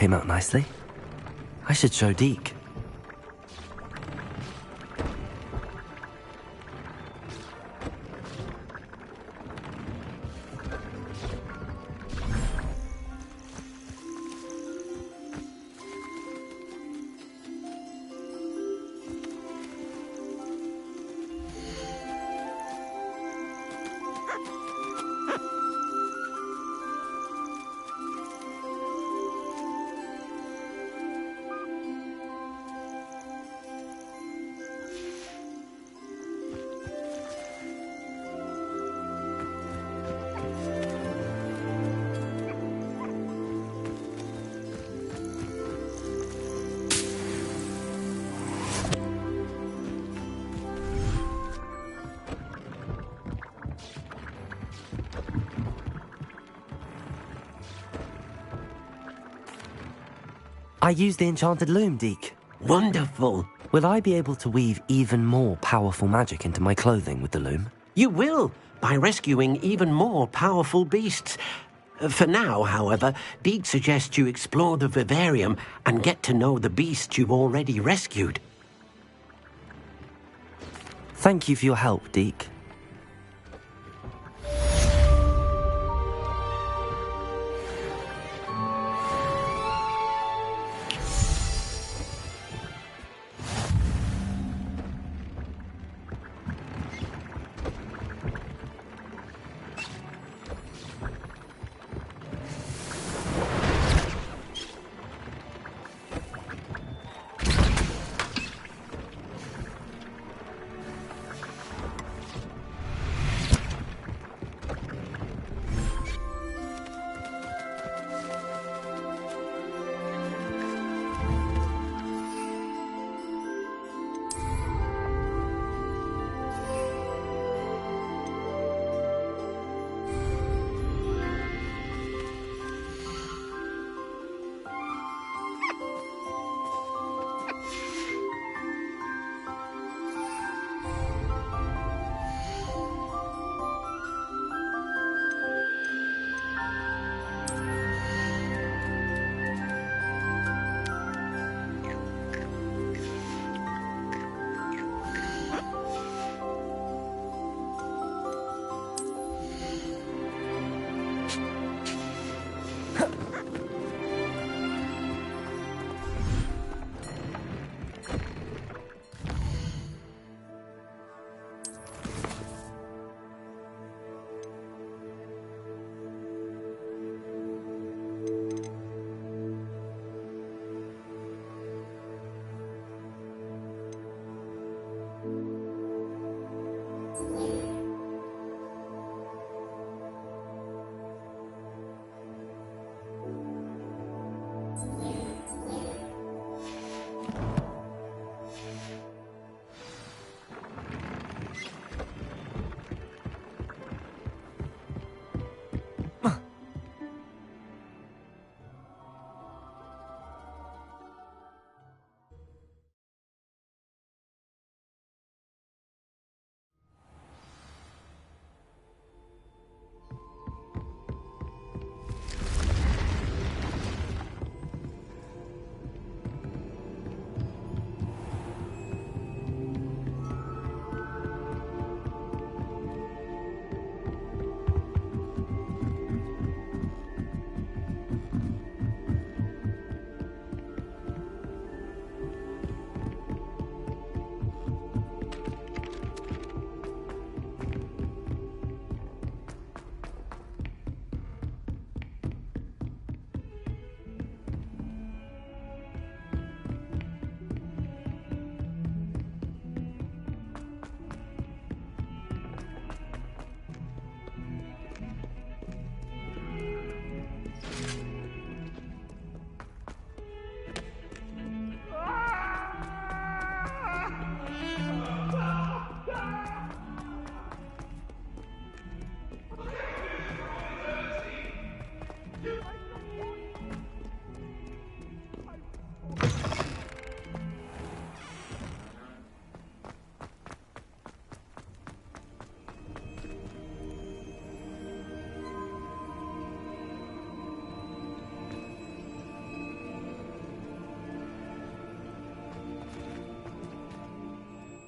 came out nicely. I should show Deke. I used the enchanted loom, Deke. Wonderful. Will I be able to weave even more powerful magic into my clothing with the loom? You will, by rescuing even more powerful beasts. For now, however, Deke suggests you explore the vivarium and get to know the beasts you've already rescued. Thank you for your help, Deke.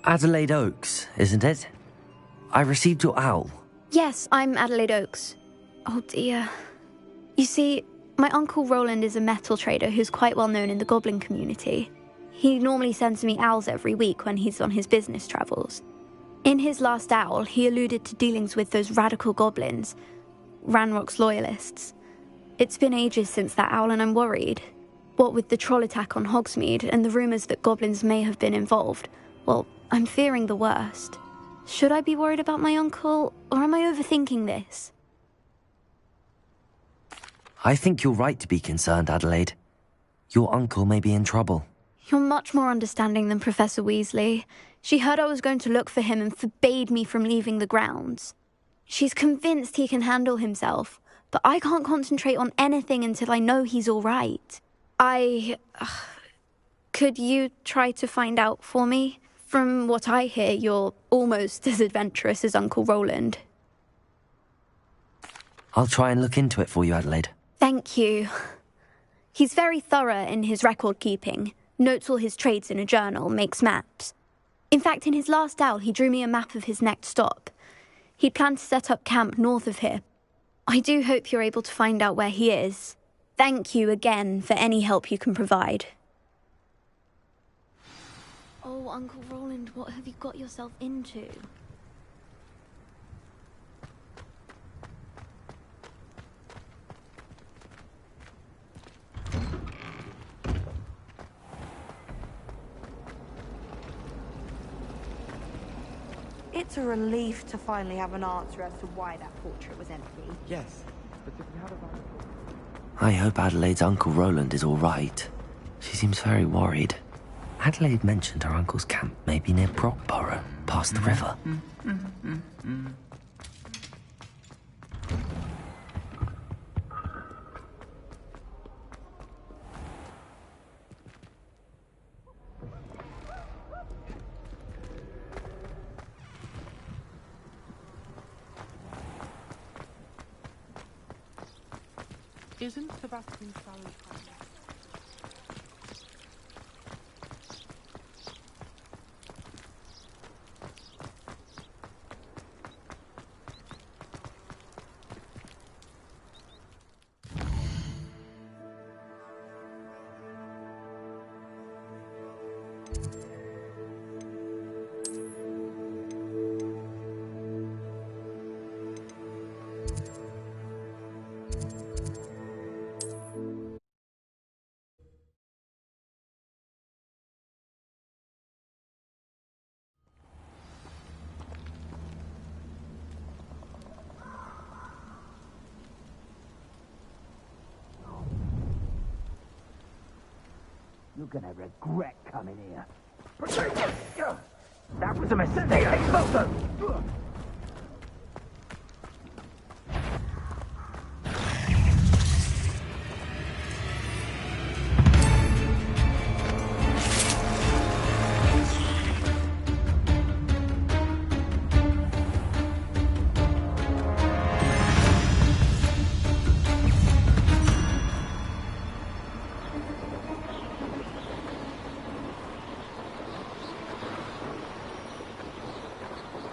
Adelaide Oaks, isn't it? I received your owl. Yes, I'm Adelaide Oaks. Oh dear. You see, my Uncle Roland is a metal trader who's quite well known in the goblin community. He normally sends me owls every week when he's on his business travels. In his last owl, he alluded to dealings with those radical goblins, Ranrock's loyalists. It's been ages since that owl and I'm worried. What with the troll attack on Hogsmeade and the rumours that goblins may have been involved, well, I'm fearing the worst. Should I be worried about my uncle, or am I overthinking this? I think you're right to be concerned, Adelaide. Your uncle may be in trouble. You're much more understanding than Professor Weasley. She heard I was going to look for him and forbade me from leaving the grounds. She's convinced he can handle himself, but I can't concentrate on anything until I know he's all right. Could you try to find out for me? From what I hear, you're almost as adventurous as Uncle Roland. I'll try and look into it for you, Adelaide. Thank you. He's very thorough in his record keeping, notes all his trades in a journal, makes maps. In fact, in his last owl, he drew me a map of his next stop. He'd planned to set up camp north of here. I do hope you're able to find out where he is. Thank you again for any help you can provide. Oh, Uncle Roland, what have you got yourself into? It's a relief to finally have an answer as to why that portrait was empty. Yes, but if we had a... I hope Adelaide's Uncle Roland is all right. She seems very worried. Adelaide mentioned her uncle's camp may be near Brockborough, past the river. Isn't Sebastian Salary fine? You're gonna regret coming here. That was a mistake, Expulso!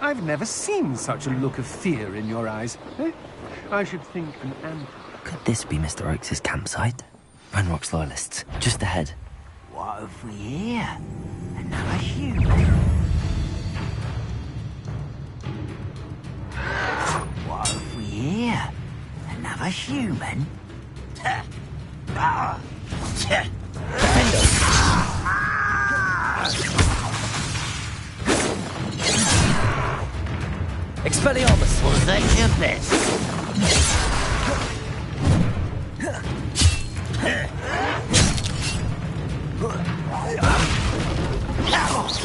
I've never seen such a look of fear in your eyes. Eh? I should think an ant... Could this be Mr. Oakes' campsite? Ranrock's loyalists, just ahead. What have we here? Another human? What have we here? Another human? Expelliarmus! Was that your best?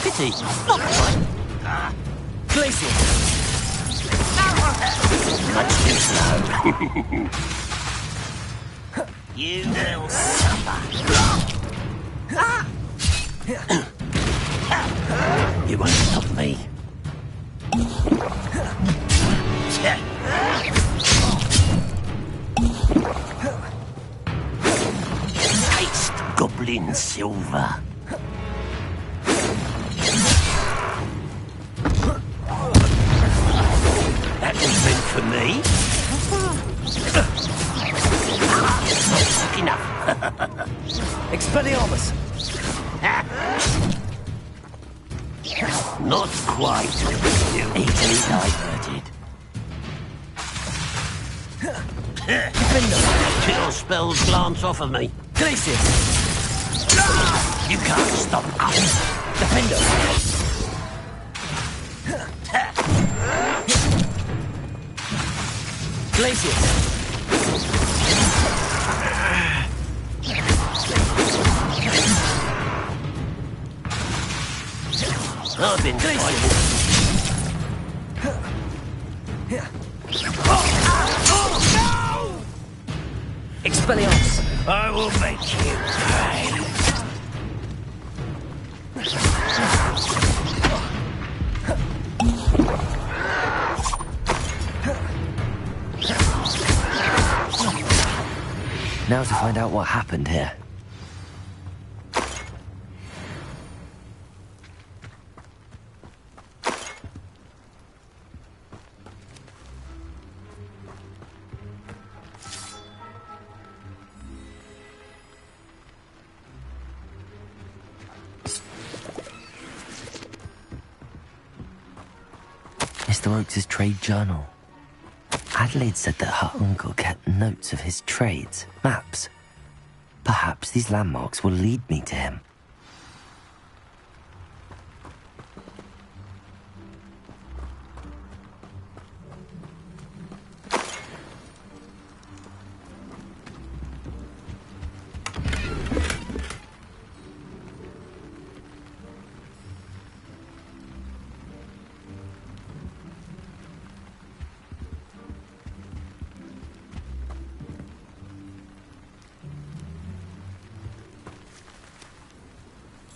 Pity, not quite. Glacial! Much too slow. You will suffer. You won't stop me. Taste goblin silver. right. Easily diverted. Chill spells glance off of me. Glacius! You can't stop us. Defender! Glacius! I've been fighting. Expelliarmus! I will make you pay. Now to find out what happened here. Mr. Oakes' trade journal. Adelaide said that her uncle kept notes of his trades, maps. Perhaps these landmarks will lead me to him.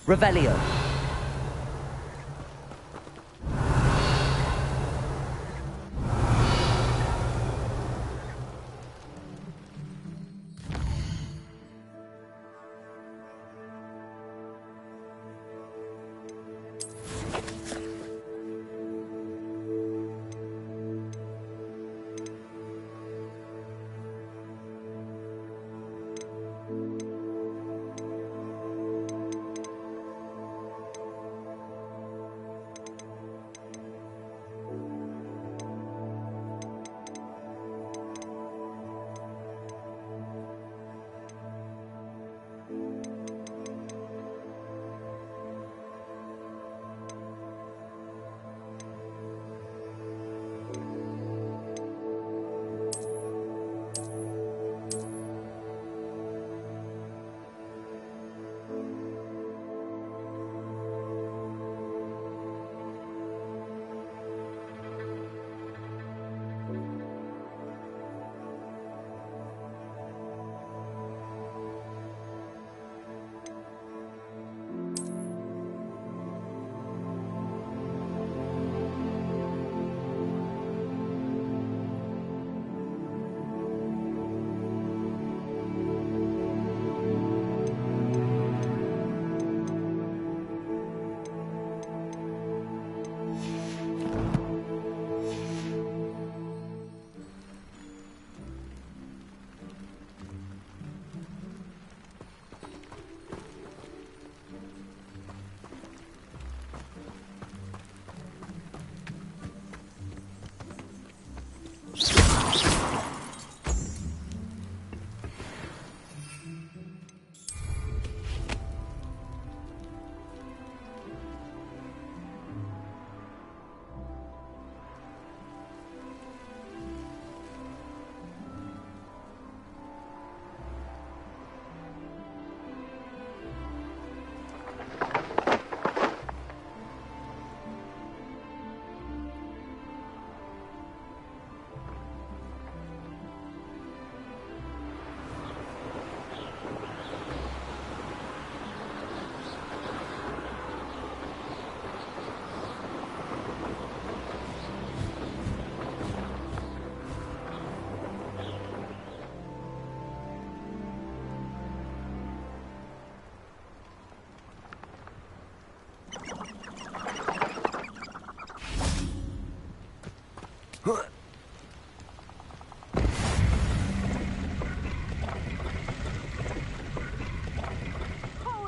Revelio. Call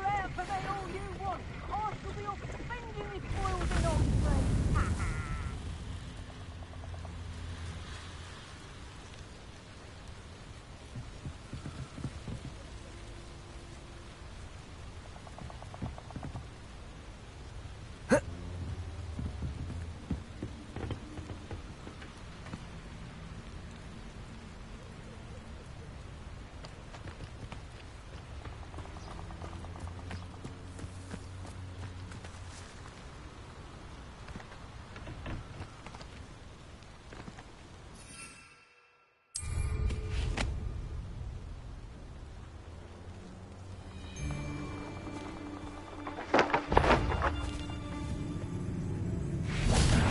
out for me all you want. I shall be off defending this world in Oxford.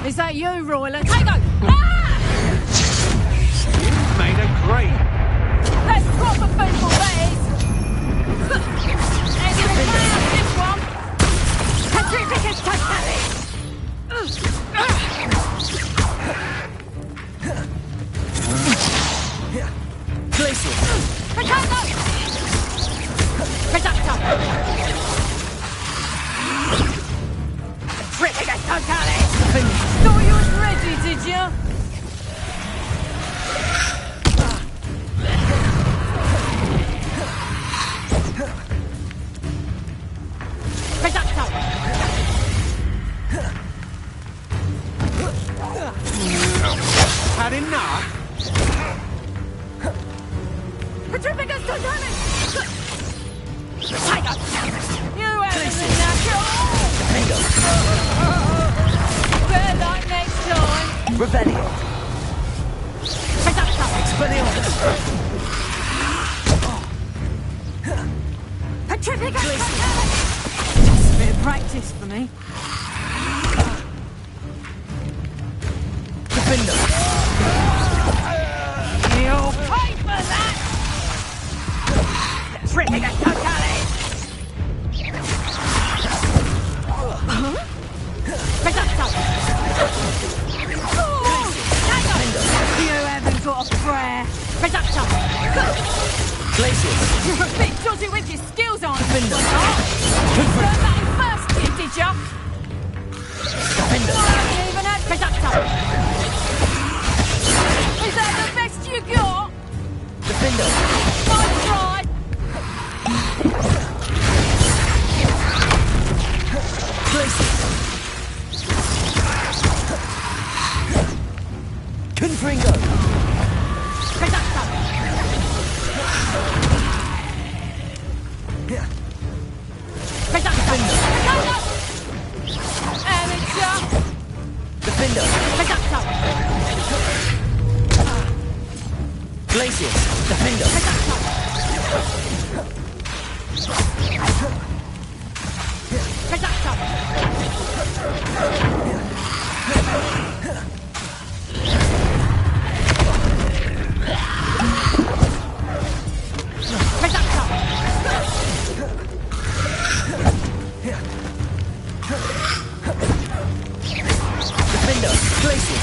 Is that you, Royland? Tango! Ah! You made a great. That's proper people, that is! And in the cloud, this one! Petrificus totalis! Place it. Potato! Potato! Petrificus totalis! Thought you was ready, did you? Had enough? Petrificus totalis! Tiger! You haven't enough! Better luck next time! Revelio. Expelliarmus. Petrificus totalis! Just a bit of practice for me. Defender. You'll pay for that! Petrificus totalis! Potato! You haven't got a prayer! Potato! Places. You're a bit dodgy with your skills, aren't you? Learn that in first year, did ya? Defender. I haven't even had potato! Is that the best you got? Defender. Nice try! Places. Confringo. Potato! Potato! Amateur! Defender. Potato! Places. Defender. Potato! Defender. Places.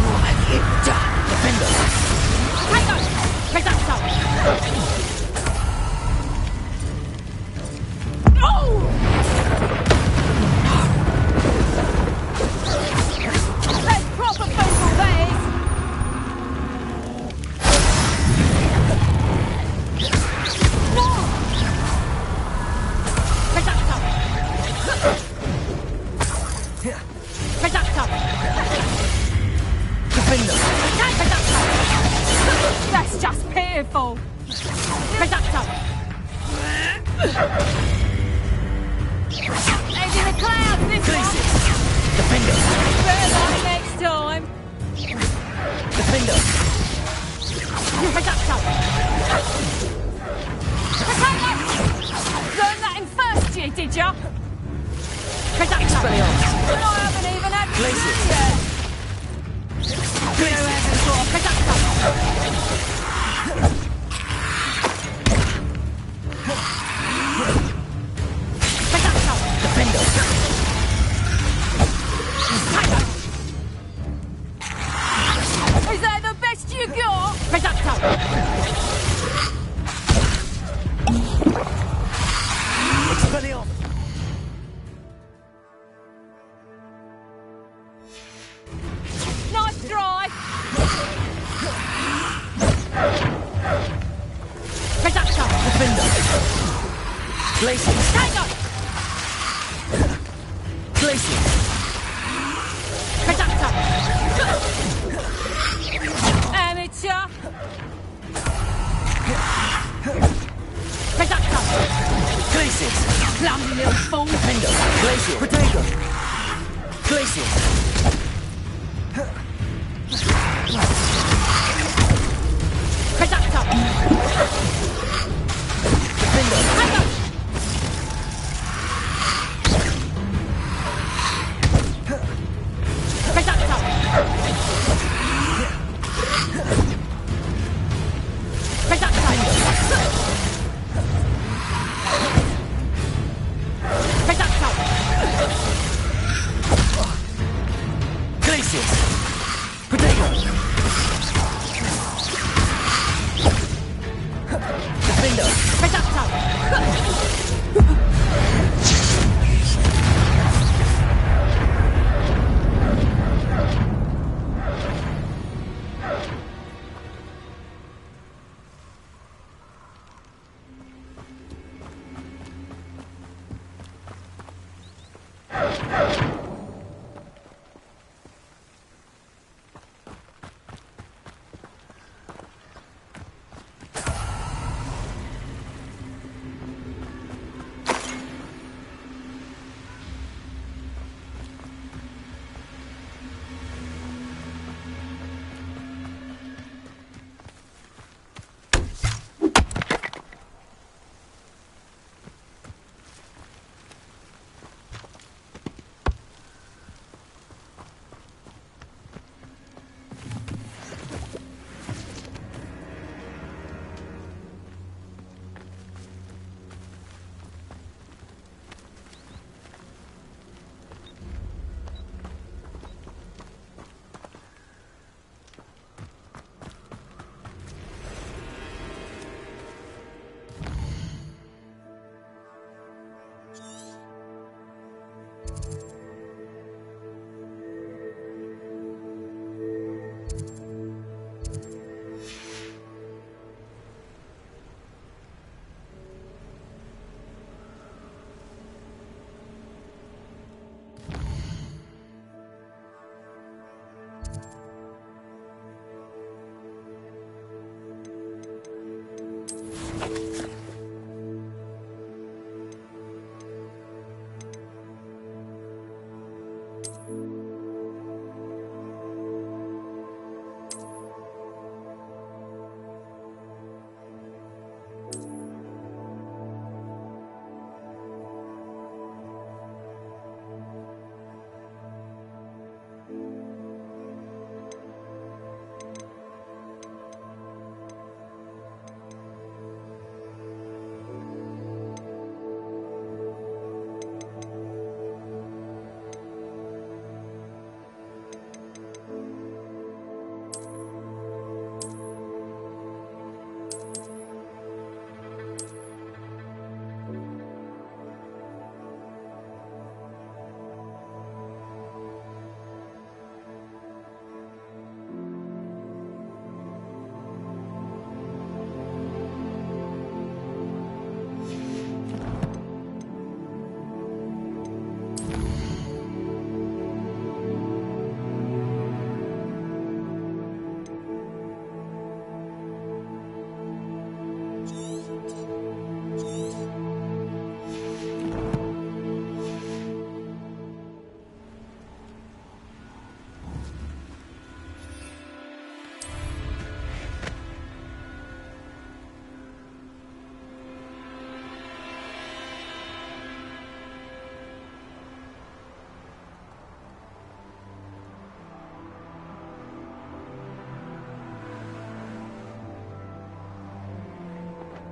What have you done? Defender. That's proper baseball, that is! Defender. That's just pitiful! He's in the clouds, this Places. one! Defender. Better luck next time! Defender. Potato! Learn that in first year, did ya? Potato! Expelliarmus. I haven't even had Places. yet! You haven't got a potato! Potato! Defender. Is that the best you got? Potato! Expelliarmus. Nice try! Potato! Defender. Places. Tango! Places. Potato! Amateur! Potato! Places. Clumsy little fool! Potato! Defender! Reducto!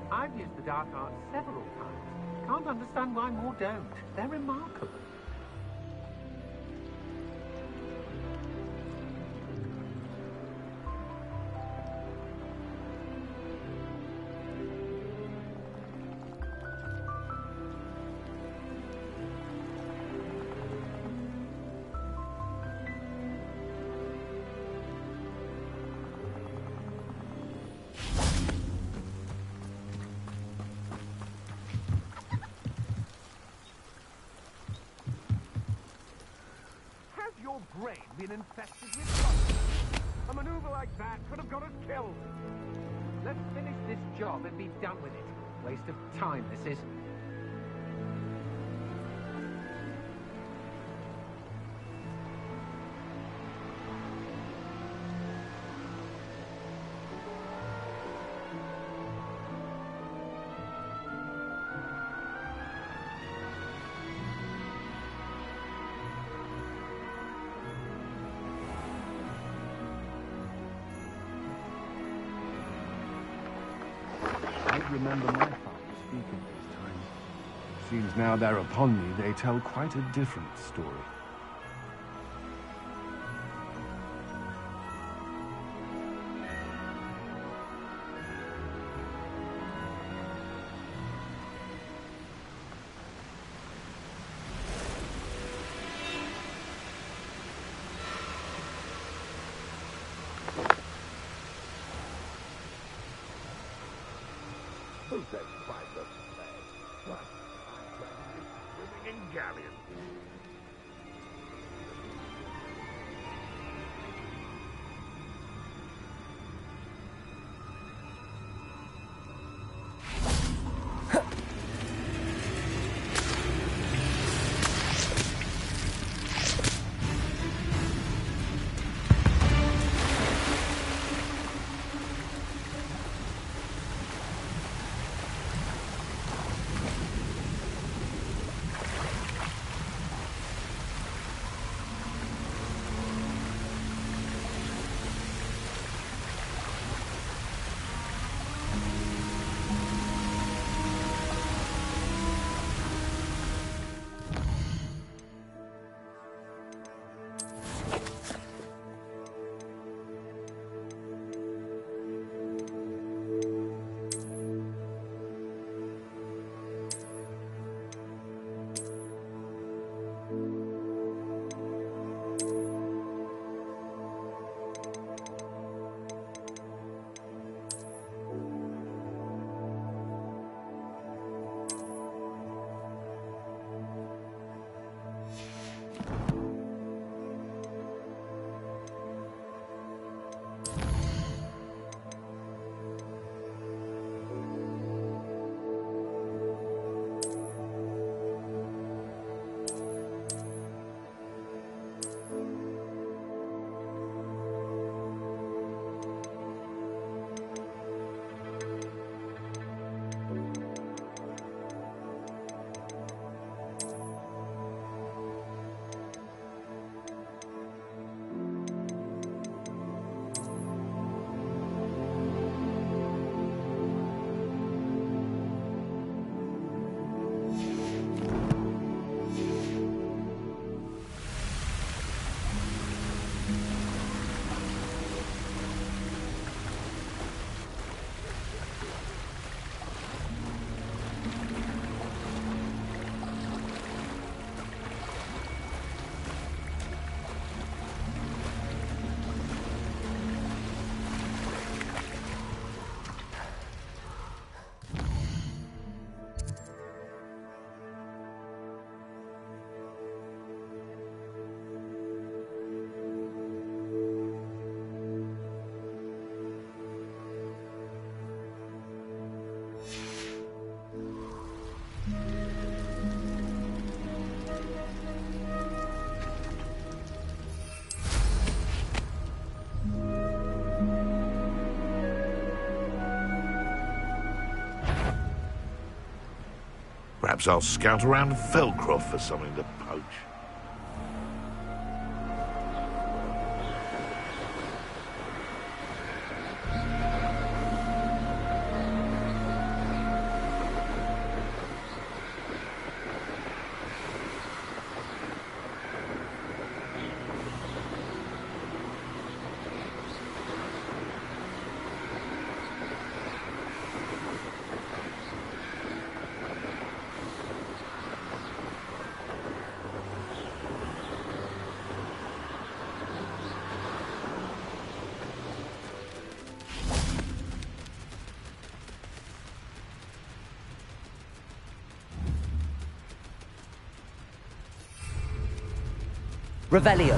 I've used the dark arts several times. Can't understand why more don't. They're remarkable. Your brain been infested with bugs? A maneuver like that could have got us killed. Let's finish this job and be done with it. Waste of time, this is. I remember my father speaking this time. Seems now they're upon me, they tell quite a different story. Who says pride doesn't pay? Well, I'm presently swimming in galleons. Perhaps I'll scout around Felcroft for something to poach. Revelio.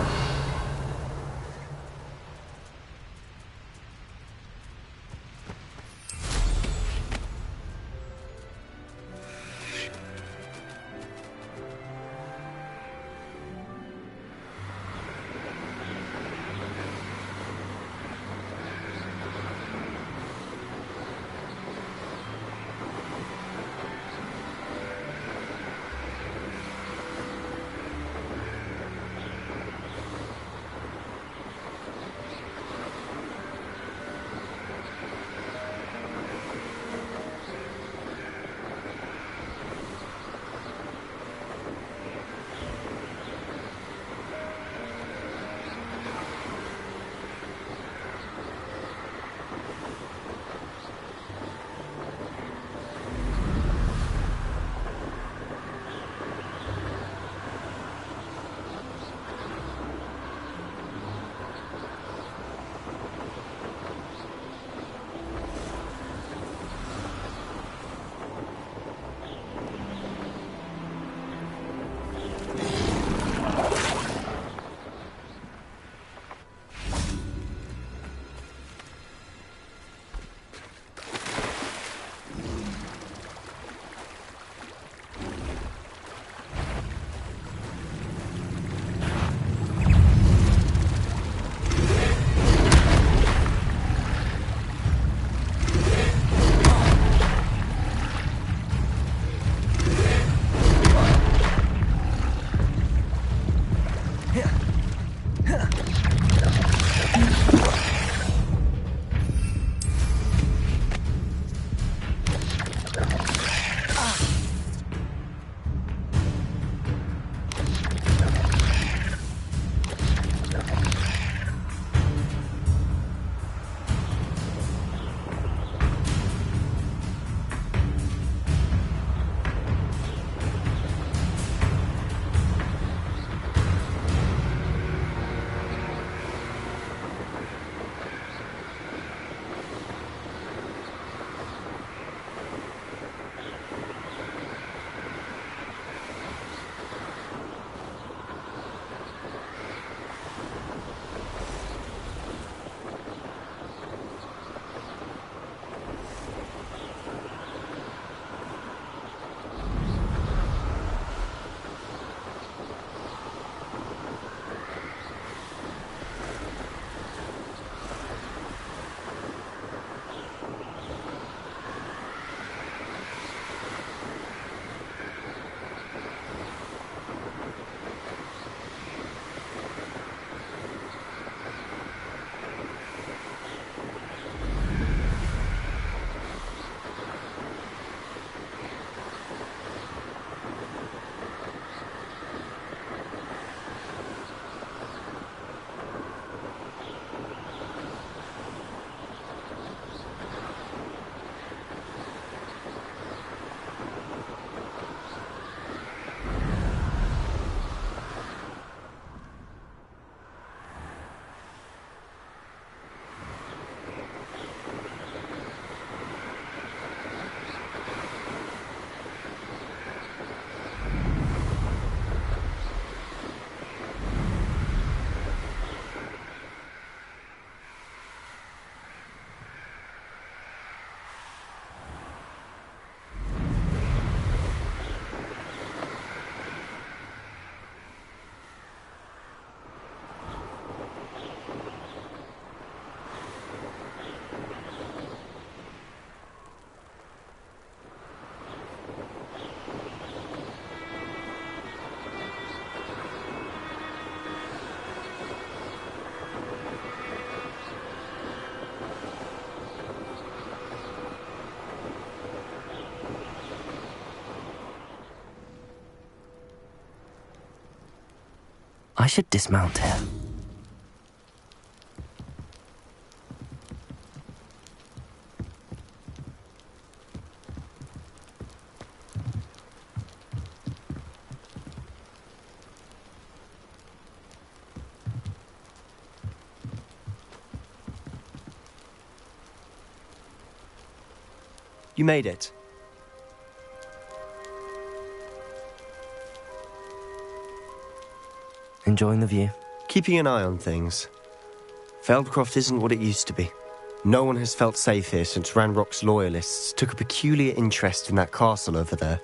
should dismount here. You made it. Enjoying the view? Keeping an eye on things. Feldcroft isn't what it used to be. No one has felt safe here since Ranrock's loyalists took a peculiar interest in that castle over there.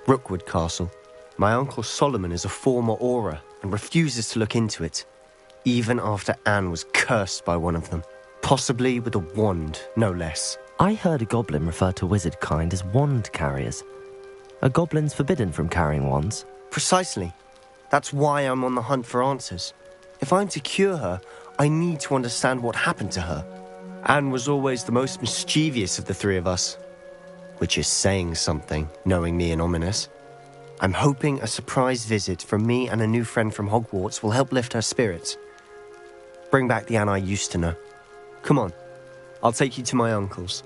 Rookwood Castle. My uncle Solomon is a former Auror and refuses to look into it, even after Anne was cursed by one of them. Possibly with a wand, no less. I heard a goblin refer to wizard kind as wand carriers. Are goblins forbidden from carrying wands? Precisely. That's why I'm on the hunt for answers. If I'm to cure her, I need to understand what happened to her. Anne was always the most mischievous of the three of us. Which is saying something, knowing me and Ominous. I'm hoping a surprise visit from me and a new friend from Hogwarts will help lift her spirits. Bring back the Anne I used to know. Come on, I'll take you to my uncle's.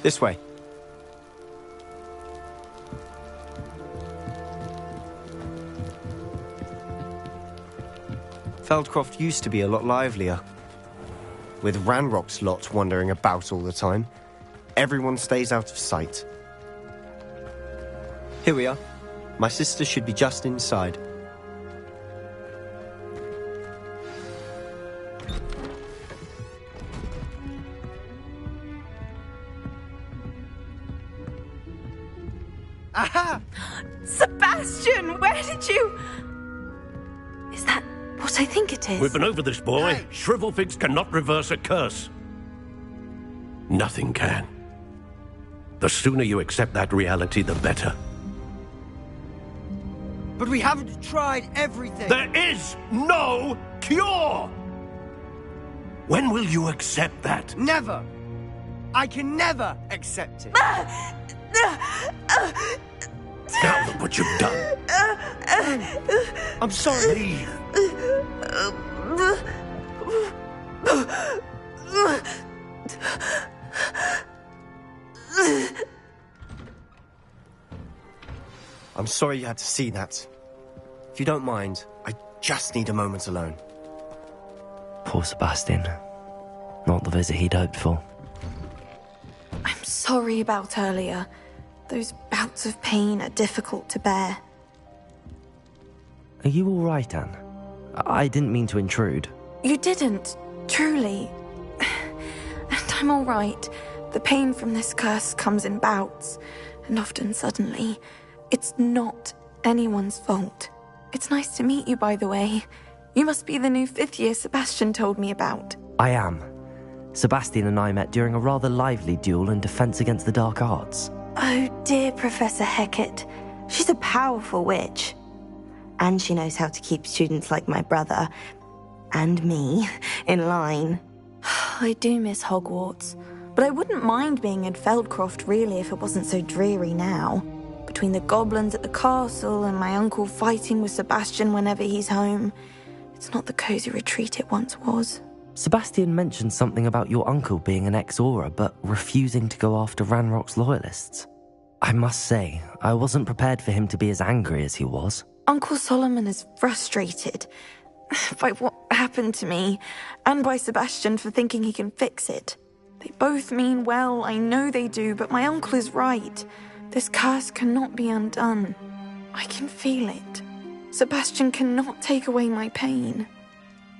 This way. Feldcroft used to be a lot livelier. With Ranrock's lot wandering about all the time, everyone stays out of sight. Here we are. My sister should be just inside. Aha! Sebastian, where did you... Is that what I think it is? We've been over this, boy. Hey. Shrivelfigs cannot reverse a curse. Nothing can. The sooner you accept that reality, the better. But we haven't tried everything. There is no cure! When will you accept that? Never! I can never accept it. Now look what you've done. I'm sorry. Leave. I'm sorry you had to see that. If you don't mind, I just need a moment alone. Poor Sebastian. Not the visit he'd hoped for. I'm sorry about earlier. Those bouts of pain are difficult to bear. Are you all right, Anne? I didn't mean to intrude. You didn't, truly. And I'm all right. The pain from this curse comes in bouts, and often suddenly. It's not anyone's fault. It's nice to meet you, by the way. You must be the new 5th year Sebastian told me about. I am. Sebastian and I met during a rather lively duel in Defense Against the Dark Arts. Oh dear, Professor Hecat. She's a powerful witch. And she knows how to keep students like my brother, and me, in line. I do miss Hogwarts, but I wouldn't mind being in Feldcroft really if it wasn't so dreary now. Between the goblins at the castle and my uncle fighting with Sebastian whenever he's home, it's not the cozy retreat it once was. Sebastian mentioned something about your uncle being an ex-Auror, but refusing to go after Ranrock's loyalists. I must say, I wasn't prepared for him to be as angry as he was. Uncle Solomon is frustrated by what happened to me, and by Sebastian for thinking he can fix it. They both mean well, I know they do, but my uncle is right. This curse cannot be undone. I can feel it. Sebastian cannot take away my pain.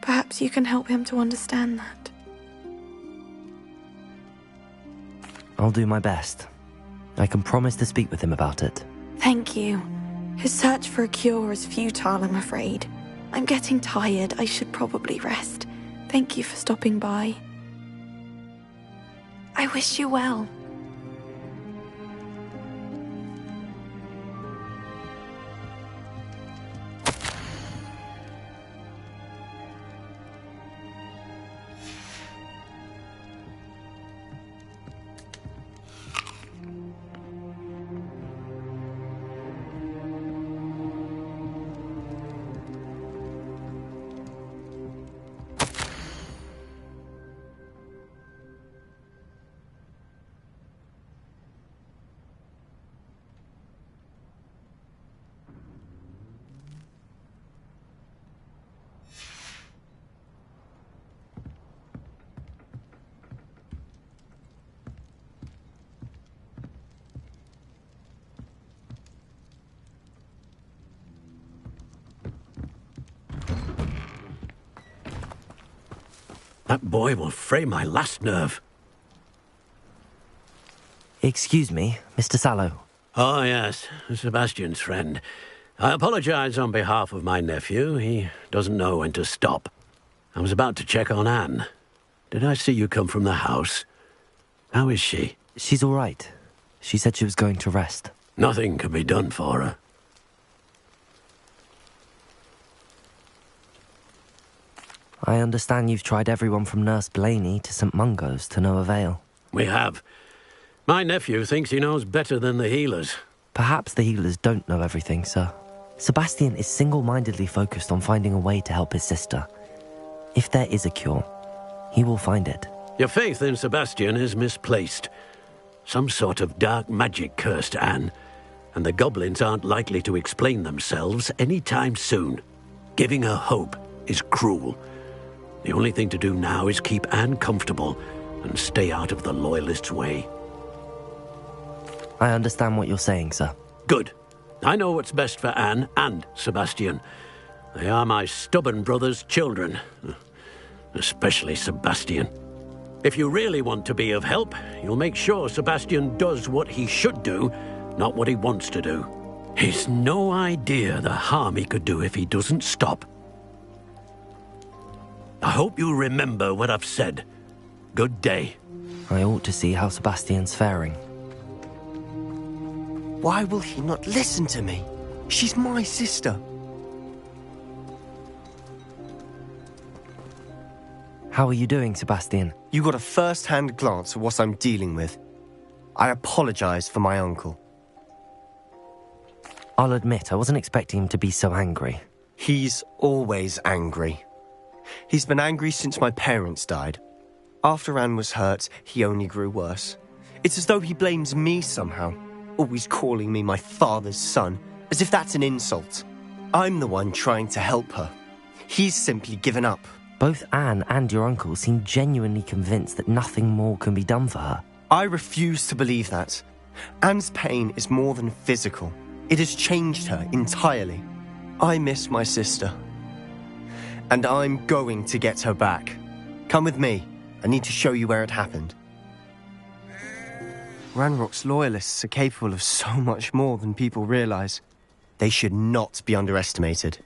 Perhaps you can help him to understand that. I'll do my best. I can promise to speak with him about it. Thank you. His search for a cure is futile, I'm afraid. I'm getting tired. I should probably rest. Thank you for stopping by. I wish you well. That boy will fray my last nerve. Excuse me, Mr. Sallow. Oh, yes, Sebastian's friend. I apologize on behalf of my nephew. He doesn't know when to stop. I was about to check on Anne. Did I see you come from the house? How is she? She's all right. She said she was going to rest. Nothing can be done for her. I understand you've tried everyone from Nurse Blaney to St. Mungo's to no avail. We have. My nephew thinks he knows better than the healers. Perhaps the healers don't know everything, sir. Sebastian is single-mindedly focused on finding a way to help his sister. If there is a cure, he will find it. Your faith in Sebastian is misplaced. Some sort of dark magic cursed Anne, and the goblins aren't likely to explain themselves anytime soon. Giving her hope is cruel. The only thing to do now is keep Anne comfortable and stay out of the Loyalists' way. I understand what you're saying, sir. Good. I know what's best for Anne and Sebastian. They are my stubborn brother's children. Especially Sebastian. If you really want to be of help, you'll make sure Sebastian does what he should do, not what he wants to do. He's no idea the harm he could do if he doesn't stop. I hope you remember what I've said. Good day. I ought to see how Sebastian's faring. Why will he not listen to me? She's my sister. How are you doing, Sebastian? You got a first-hand glance at what I'm dealing with. I apologize for my uncle. I'll admit, I wasn't expecting him to be so angry. He's always angry. He's been angry since my parents died. After Anne was hurt, he only grew worse. It's as though he blames me somehow, always calling me my father's son, as if that's an insult. I'm the one trying to help her. He's simply given up. Both Anne and your uncle seem genuinely convinced that nothing more can be done for her. I refuse to believe that. Anne's pain is more than physical. It has changed her entirely. I miss my sister. And I'm going to get her back. Come with me. I need to show you where it happened. Ranrock's Loyalists are capable of so much more than people realize. They should not be underestimated.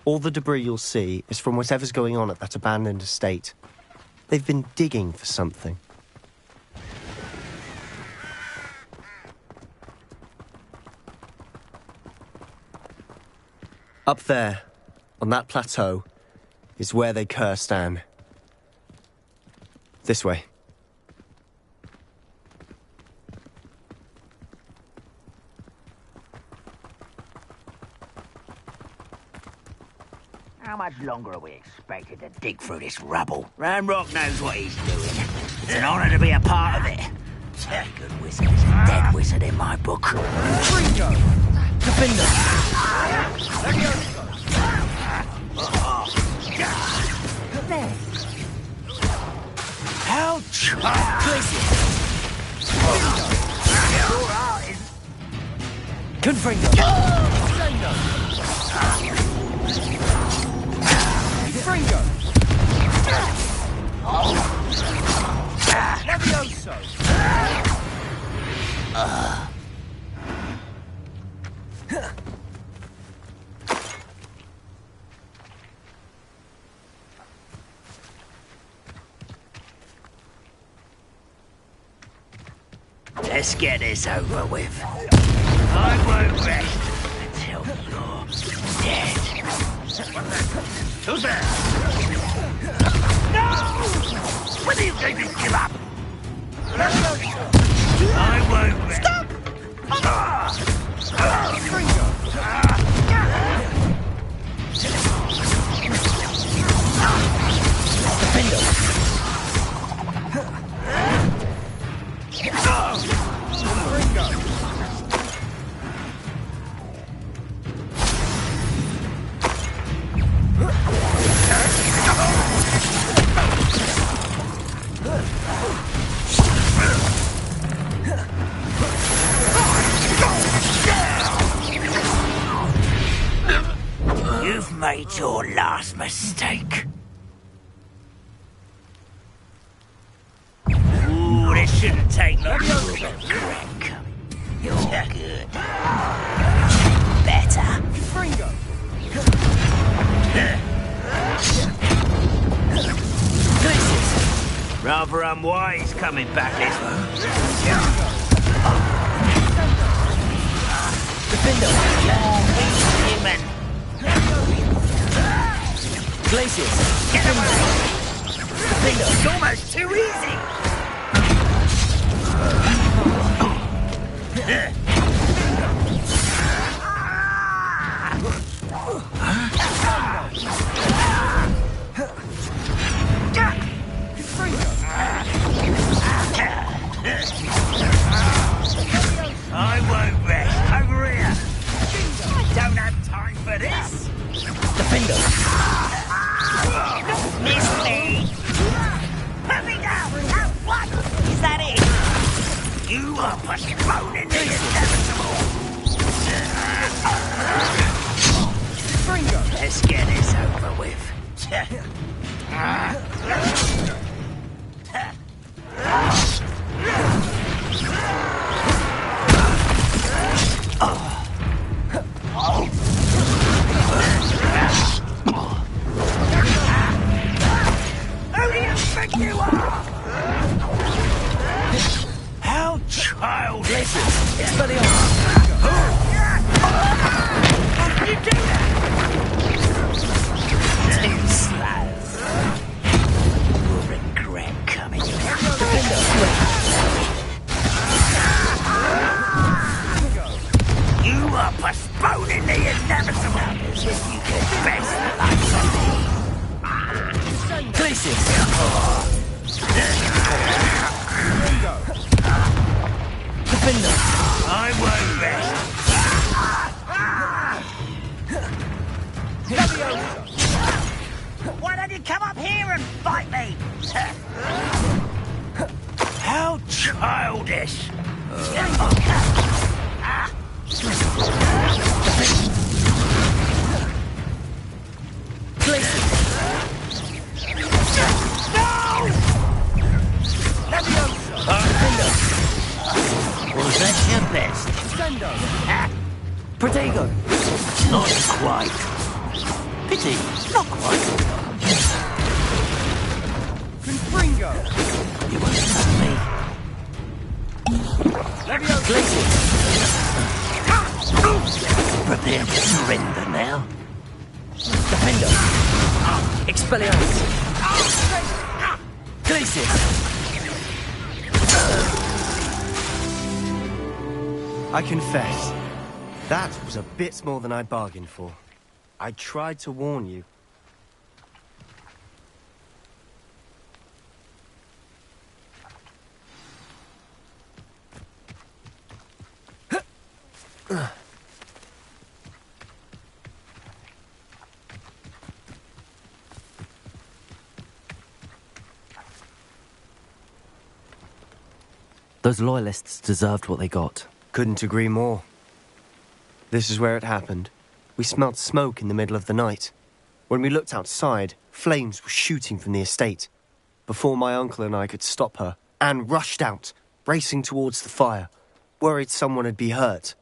All the debris you'll see is from whatever's going on at that abandoned estate. They've been digging for something. Up there, on that plateau, is where they cursed Anne. This way. How much longer are we expected to dig through this rubble? Ranrock knows what he's doing. It's an honor to be a part of it. A good wizard is a dead wizard in my book. Ringo! Defender! There. Ouch! Place it! Your art is... Confringo! Fringo! Levioso! Let's get this over with. I won't rest until you're dead. Who's there? No! When are you going to give up? I won't rest. Stop! made your last mistake. Ooh, this shouldn't take long. Crack. You're good. Better. Fringo! Places. Rather unwise coming back this way. Defender! Human. Glaciers! Defender! It's almost too easy! I won't rest. Over here. I don't have time for this. Defender! Miss me. Put me down. Now what? Is that it? You are postponing the inevitable. Fringo! Let's get this over with. Who do you think you are? How childish! How did you do that? Too slow. You'll regret coming here. You are postponing the inevitable. As if you could best the likes of me. Places! Defender! I won't rest. Why don't you come up here and fight me? How childish! Was that your best? Protego! Not quite. Pity, not quite. Confringo! You won't stop me. Glaciers! Prepare to surrender now. Defender! Expelliarmus! Glaciers! I confess, that was a bit more than I bargained for. I tried to warn you. Those loyalists deserved what they got. Couldn't agree more. This is where it happened. We smelled smoke in the middle of the night. When we looked outside, flames were shooting from the estate. Before my uncle and I could stop her, Anne rushed out, racing towards the fire, worried someone would be hurt.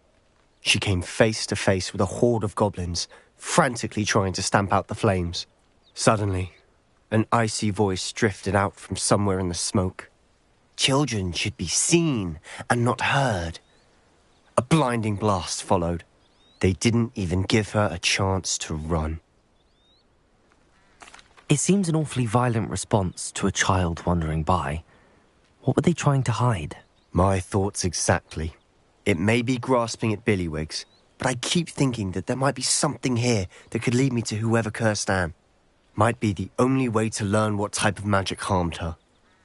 She came face to face with a horde of goblins, frantically trying to stamp out the flames. Suddenly, an icy voice drifted out from somewhere in the smoke. Children should be seen and not heard. A blinding blast followed. They didn't even give her a chance to run. It seems an awfully violent response to a child wandering by. What were they trying to hide? My thoughts exactly. It may be grasping at Billywigs, but I keep thinking that there might be something here that could lead me to whoever cursed Anne. Might be the only way to learn what type of magic harmed her,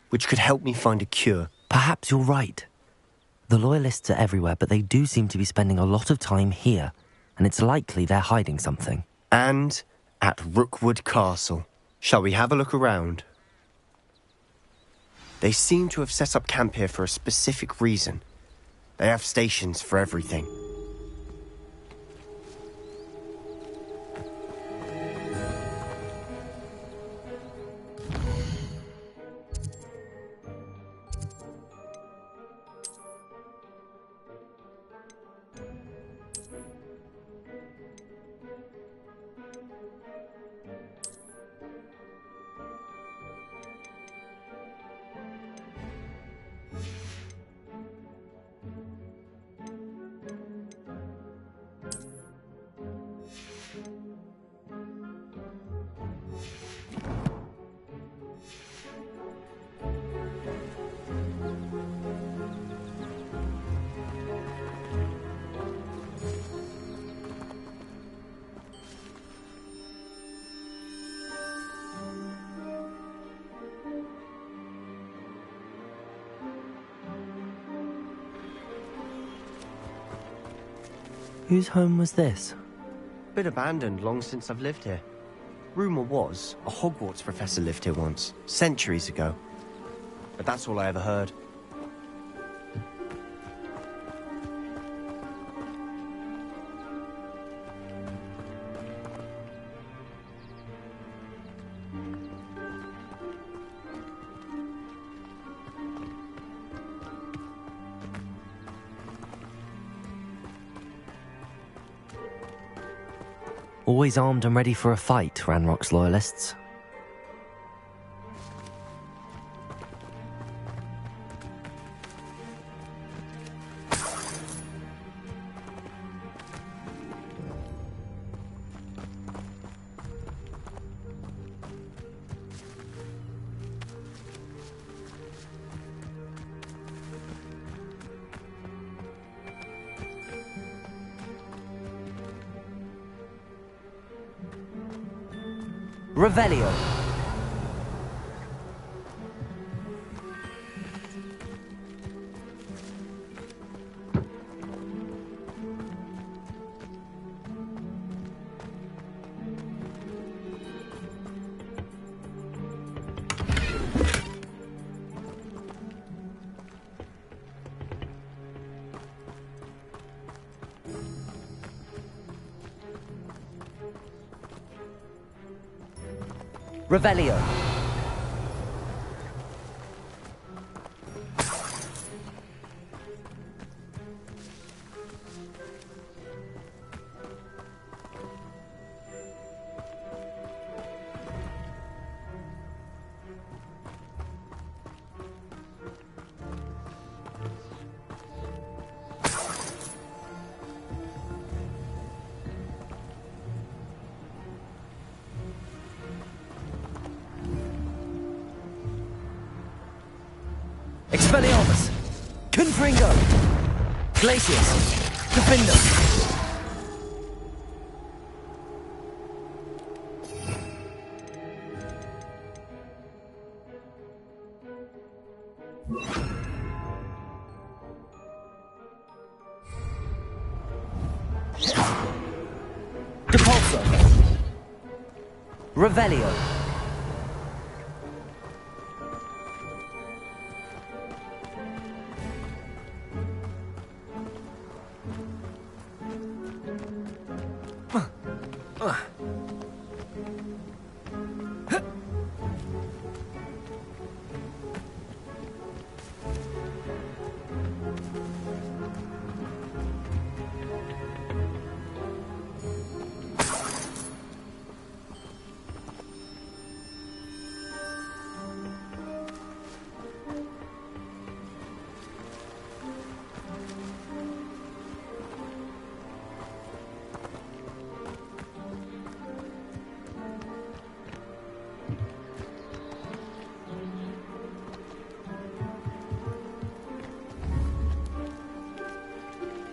which could help me find a cure. Perhaps you're right. The Loyalists are everywhere, but they do seem to be spending a lot of time here, and it's likely they're hiding something. And at Rookwood Castle. Shall we have a look around? They seem to have set up camp here for a specific reason. They have stations for everything. Whose home was this? Been abandoned long since I've lived here. Rumour was, a Hogwarts professor lived here once, centuries ago. But that's all I ever heard. Always armed and ready for a fight, Ranrock's loyalists. Revelio. Revelio. Expelliarmus! Confringo! Glacius! Defender! Depulso! Revelio!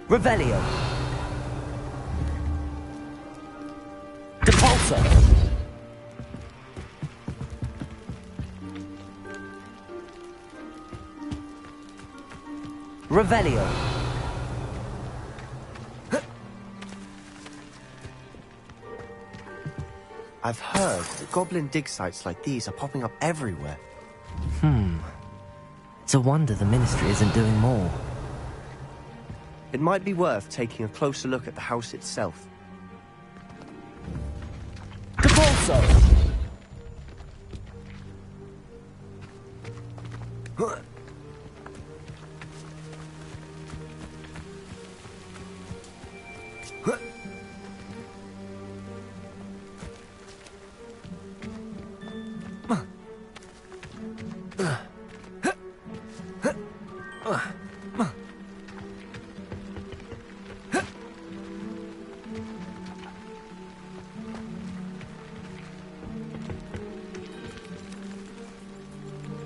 Revelio. Depulso. Revelio. I've heard that goblin dig sites like these are popping up everywhere. It's a wonder the Ministry isn't doing more. It might be worth taking a closer look at the house itself. Depulso!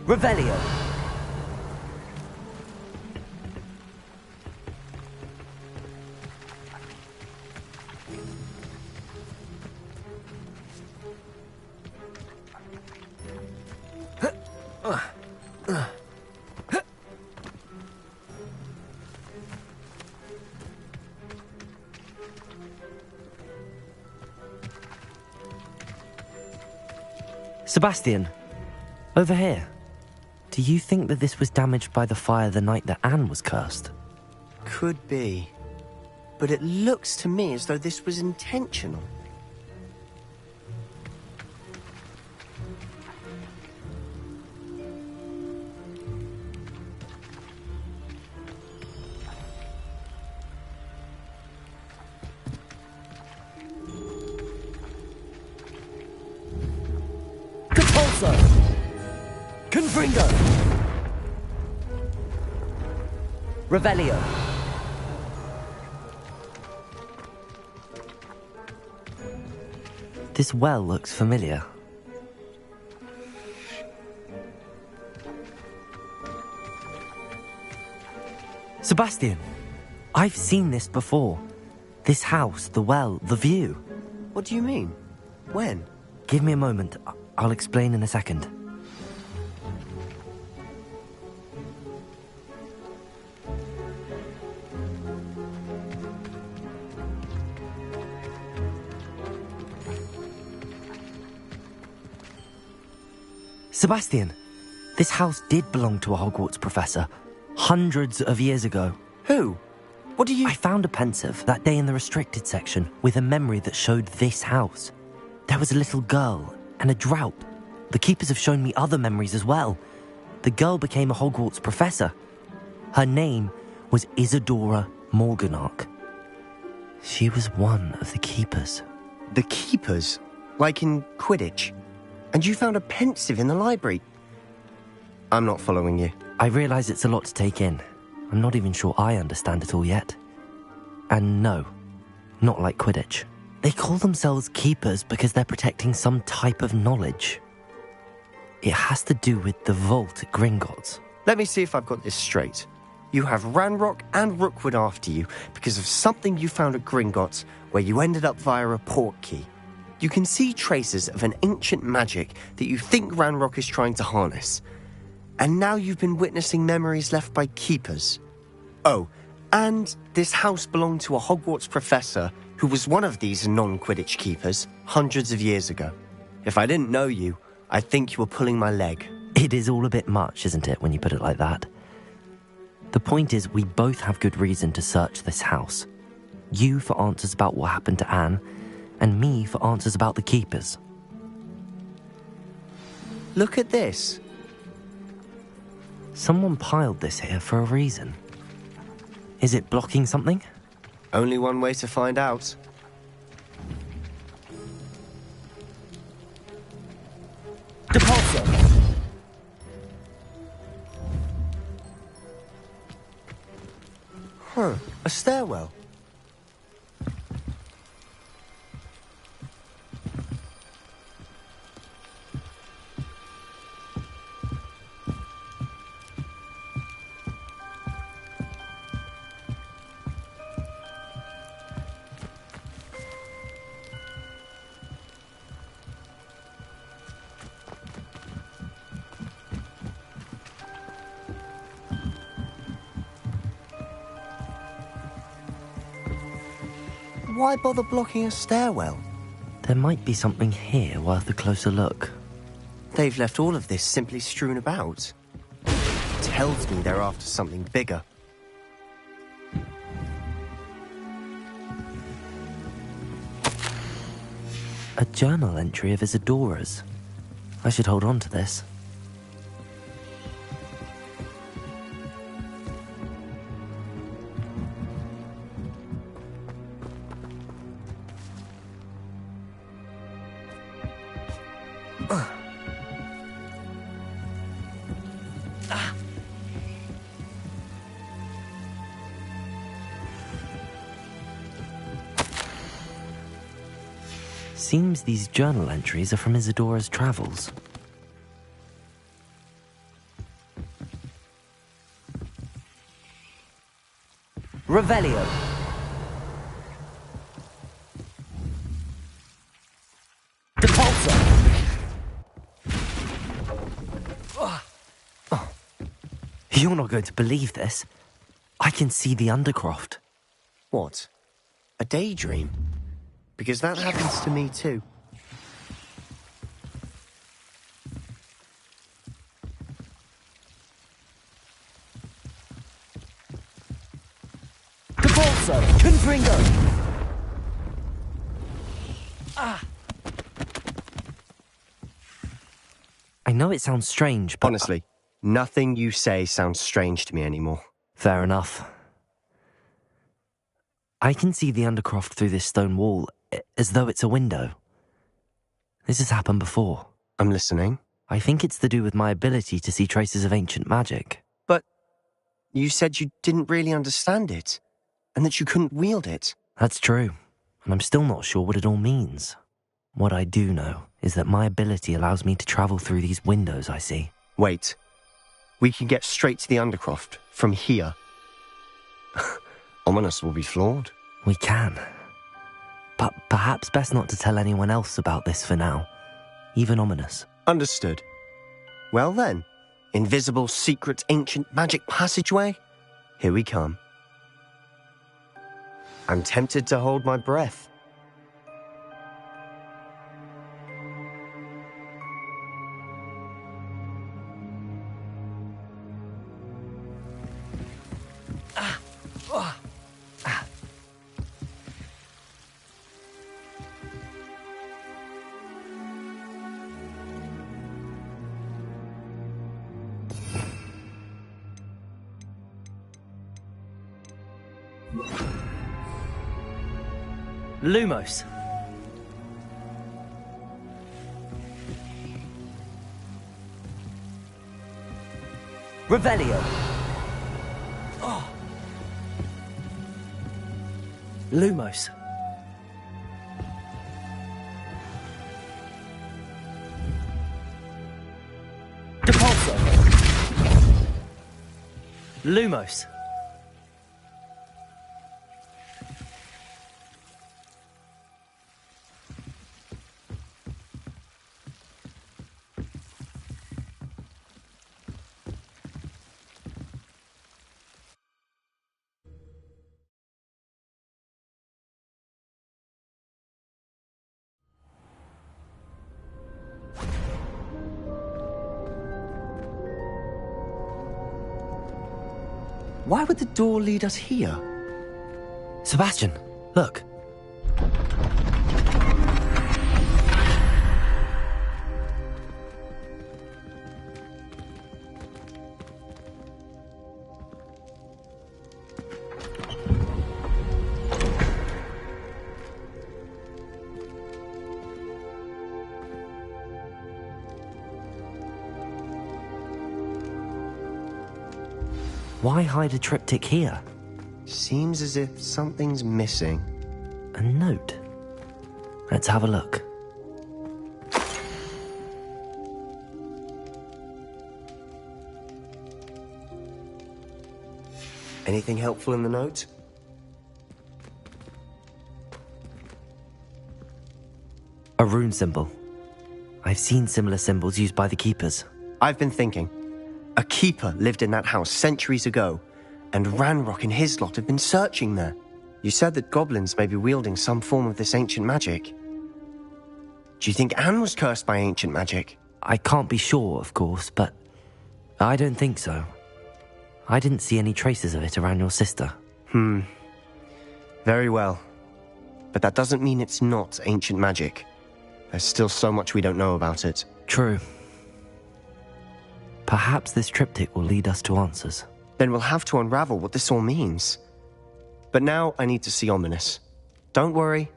Revelio. Sebastian, over here. Do you think that this was damaged by the fire the night that Anne was cursed? Could be. But it looks to me as though this was intentional. Confringo! Revelio. This well looks familiar. Sebastian, I've seen this before. This house, the well, the view. What do you mean? When? Give me a moment. I'll explain in a second. Sebastian, this house did belong to a Hogwarts professor, hundreds of years ago. Who? What do you... I found a pensive that day in the restricted section with a memory that showed this house. There was a little girl and a drought. The keepers have shown me other memories as well. The girl became a Hogwarts professor. Her name was Isadora Morganach. She was one of the keepers. The keepers? Like in Quidditch? And you found a pensive in the library? I'm not following you. I realise it's a lot to take in. I'm not even sure I understand it all yet. And no, not like Quidditch. They call themselves keepers because they're protecting some type of knowledge. It has to do with the vault at Gringotts. Let me see if I've got this straight. You have Ranrock and Rookwood after you because of something you found at Gringotts where you ended up via a port key. You can see traces of an ancient magic that you think Ranrock is trying to harness. And now you've been witnessing memories left by keepers. Oh, and this house belonged to a Hogwarts professor who was one of these non-Quidditch keepers hundreds of years ago. If I didn't know you, I'd think you were pulling my leg. It is all a bit much, isn't it, when you put it like that? The point is, we both have good reason to search this house. You for answers about what happened to Anne, and me for answers about the keepers. Look at this. Someone piled this here for a reason. Is it blocking something? Only one way to find out. Depulso! Huh, a stairwell. Why bother blocking a stairwell? There might be something here worth a closer look. They've left all of this simply strewn about. Tells me they're after something bigger. A journal entry of Isadora's. I should hold on to this. Seems these journal entries are from Isadora's travels. Revelio. Depulso. You're not going to believe this. I can see the Undercroft. What? A daydream? Because that happens to me too. Confringo! Ah! I know it sounds strange, but... Honestly, nothing you say sounds strange to me anymore. Fair enough. I can see the Undercroft through this stone wall, as though it's a window. This has happened before. I'm listening. I think it's to do with my ability to see traces of ancient magic. But you said you didn't really understand it, and that you couldn't wield it. That's true, and I'm still not sure what it all means. What I do know is that my ability allows me to travel through these windows I see. Wait. We can get straight to the Undercroft from here. Ominous will be floored. We can. But perhaps best not to tell anyone else about this for now. Even Ominous. Understood. Well then, invisible, secret, ancient magic passageway? Here we come. I'm tempted to hold my breath. Lumos. Revelio. Oh. Lumos. Depulso. Lumos. Why would the door lead us here? Sebastian, look. Why hide a triptych here? Seems as if something's missing. A note. Let's have a look. Anything helpful in the note? A rune symbol. I've seen similar symbols used by the keepers. I've been thinking. A keeper lived in that house centuries ago, and Ranrock and his lot have been searching there. You said that goblins may be wielding some form of this ancient magic. Do you think Anne was cursed by ancient magic? I can't be sure, of course, but I don't think so. I didn't see any traces of it around your sister. Very well. But that doesn't mean it's not ancient magic. There's still so much we don't know about it. True. Perhaps this triptych will lead us to answers. Then we'll have to unravel what this all means. But now I need to see Ominous. Don't worry,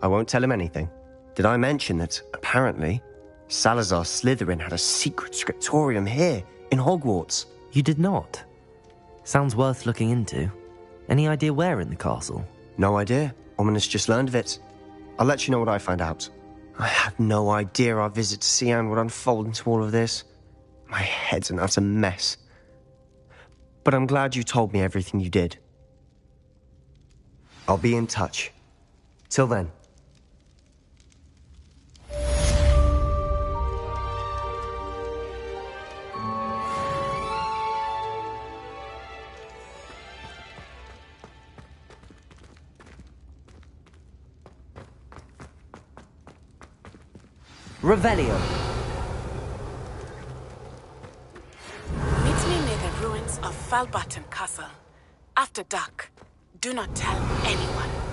I won't tell him anything. Did I mention that, apparently, Salazar Slytherin had a secret scriptorium here, in Hogwarts? You did not? Sounds worth looking into. Any idea where in the castle? No idea. Ominous just learned of it. I'll let you know what I find out. I had no idea our visit to Cian would unfold into all of this. My head's an utter mess. But I'm glad you told me everything you did. I'll be in touch. Till then. Revelio. Meet me near the ruins of Falbaton Castle. After dark. Do not tell anyone.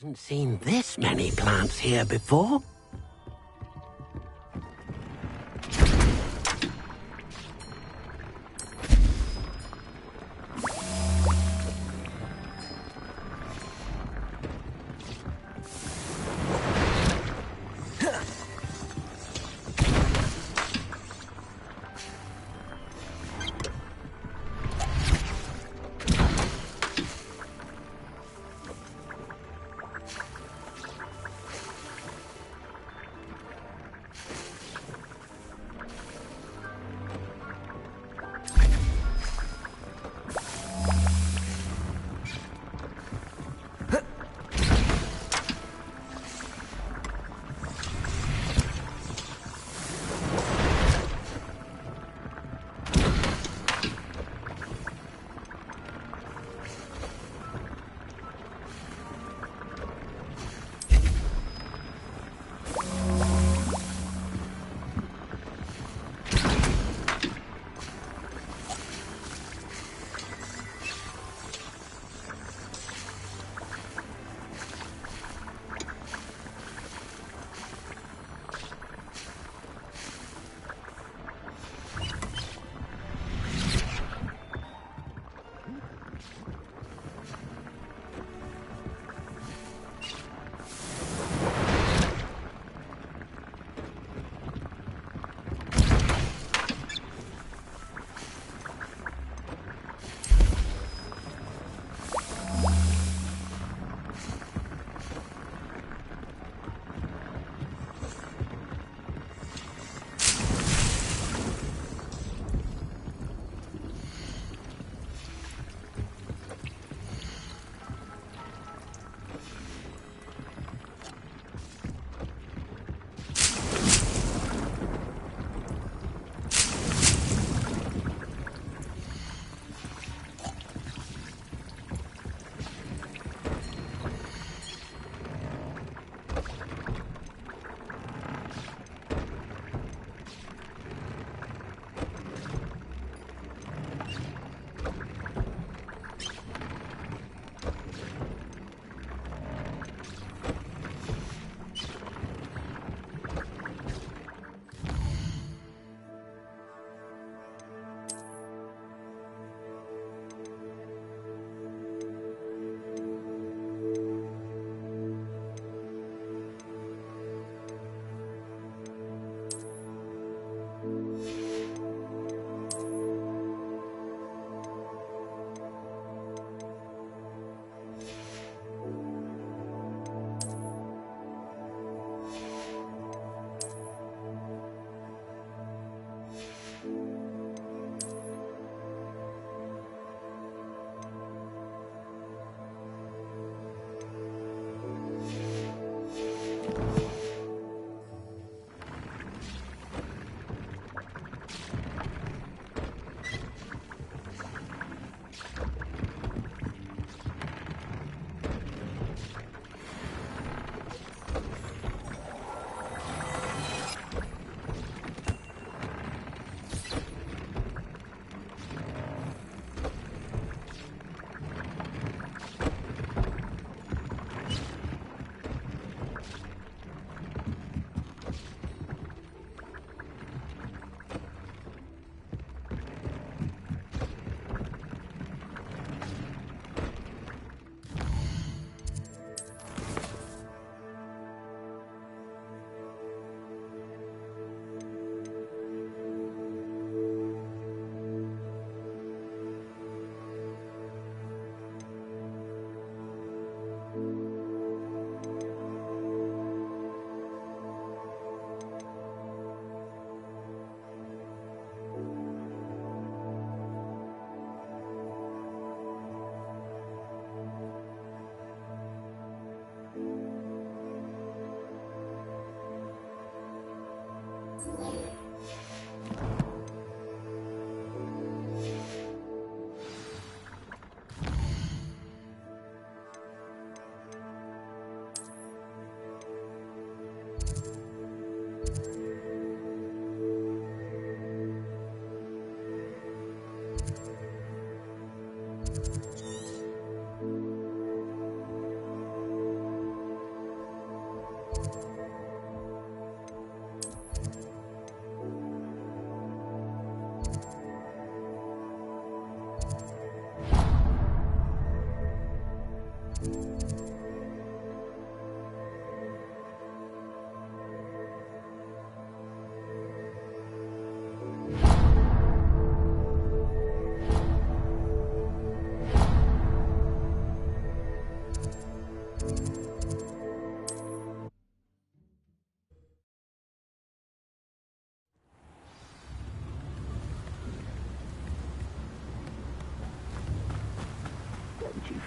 Hasn't seen this many plants here before.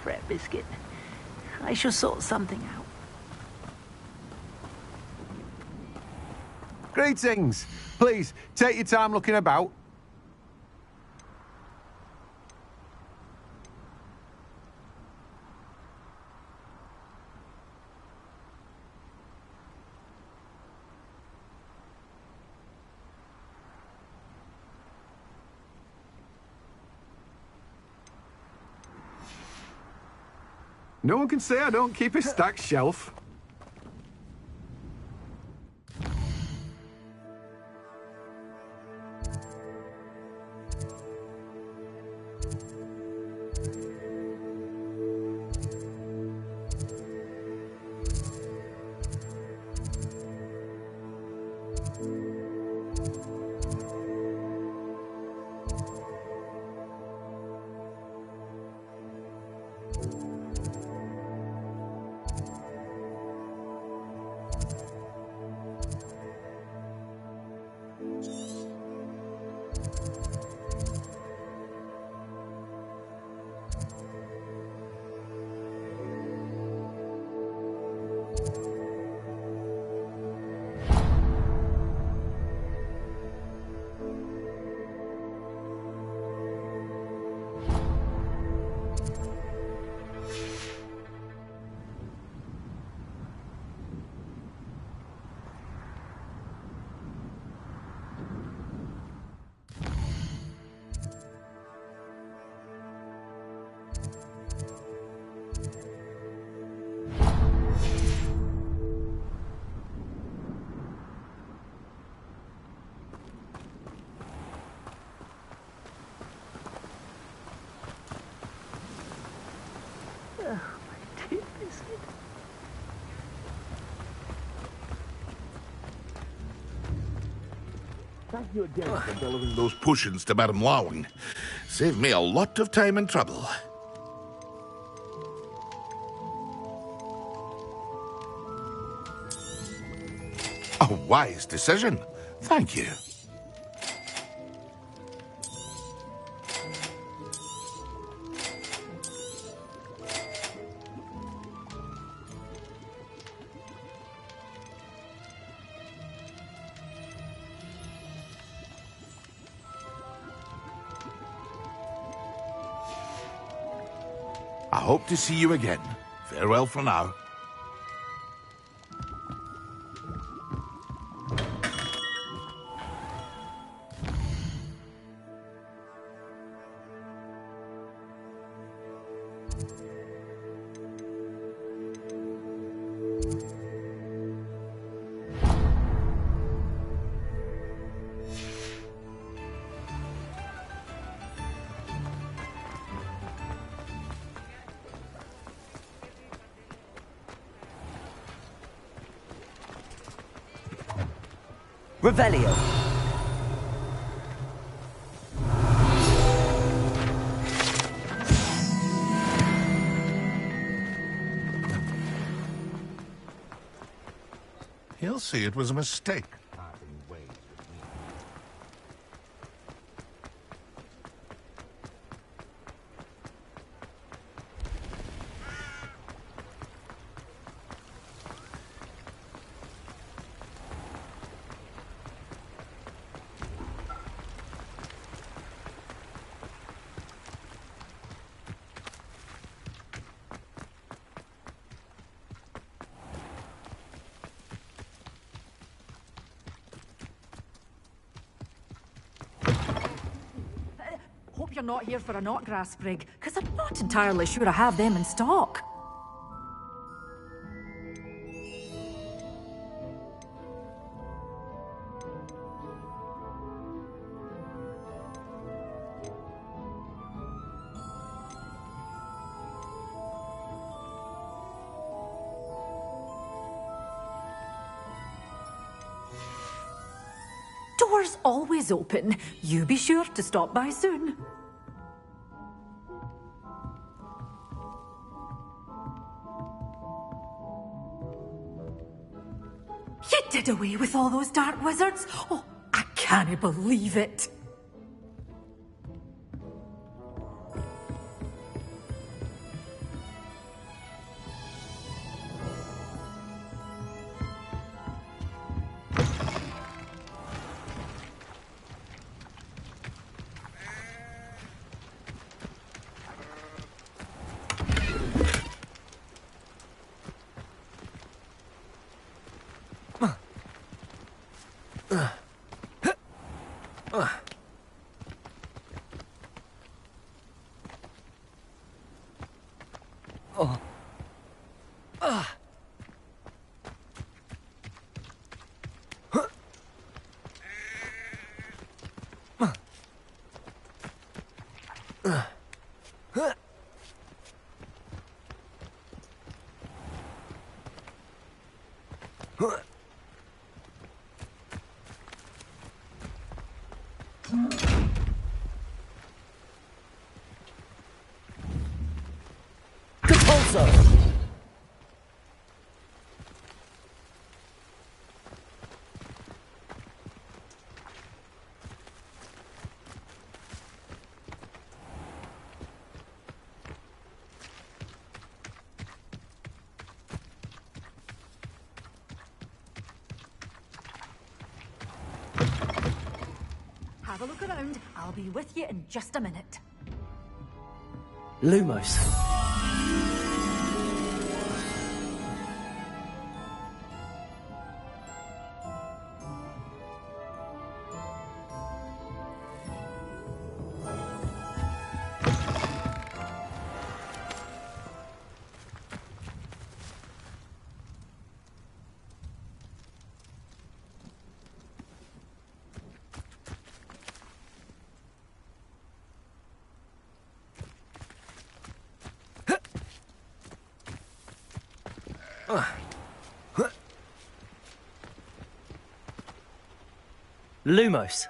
fret, Biscuit. I shall sort something out. Greetings. Please, take your time looking about. No one can say I don't keep a stacked shelf. Thank you again for delivering those potions to Madame Lawing. Saved me a lot of time and trouble. A wise decision. Thank you. I hope to see you again. Farewell for now. Revelio. He'll see it was a mistake. Hope you're not here for a knotgrass sprig, because I'm not entirely sure I have them in stock. Doors always open. You be sure to stop by soon. You did away with all those dark wizards? Oh, I can't believe it. Have a look around. I'll be with you in just a minute. Lumos. Lumos.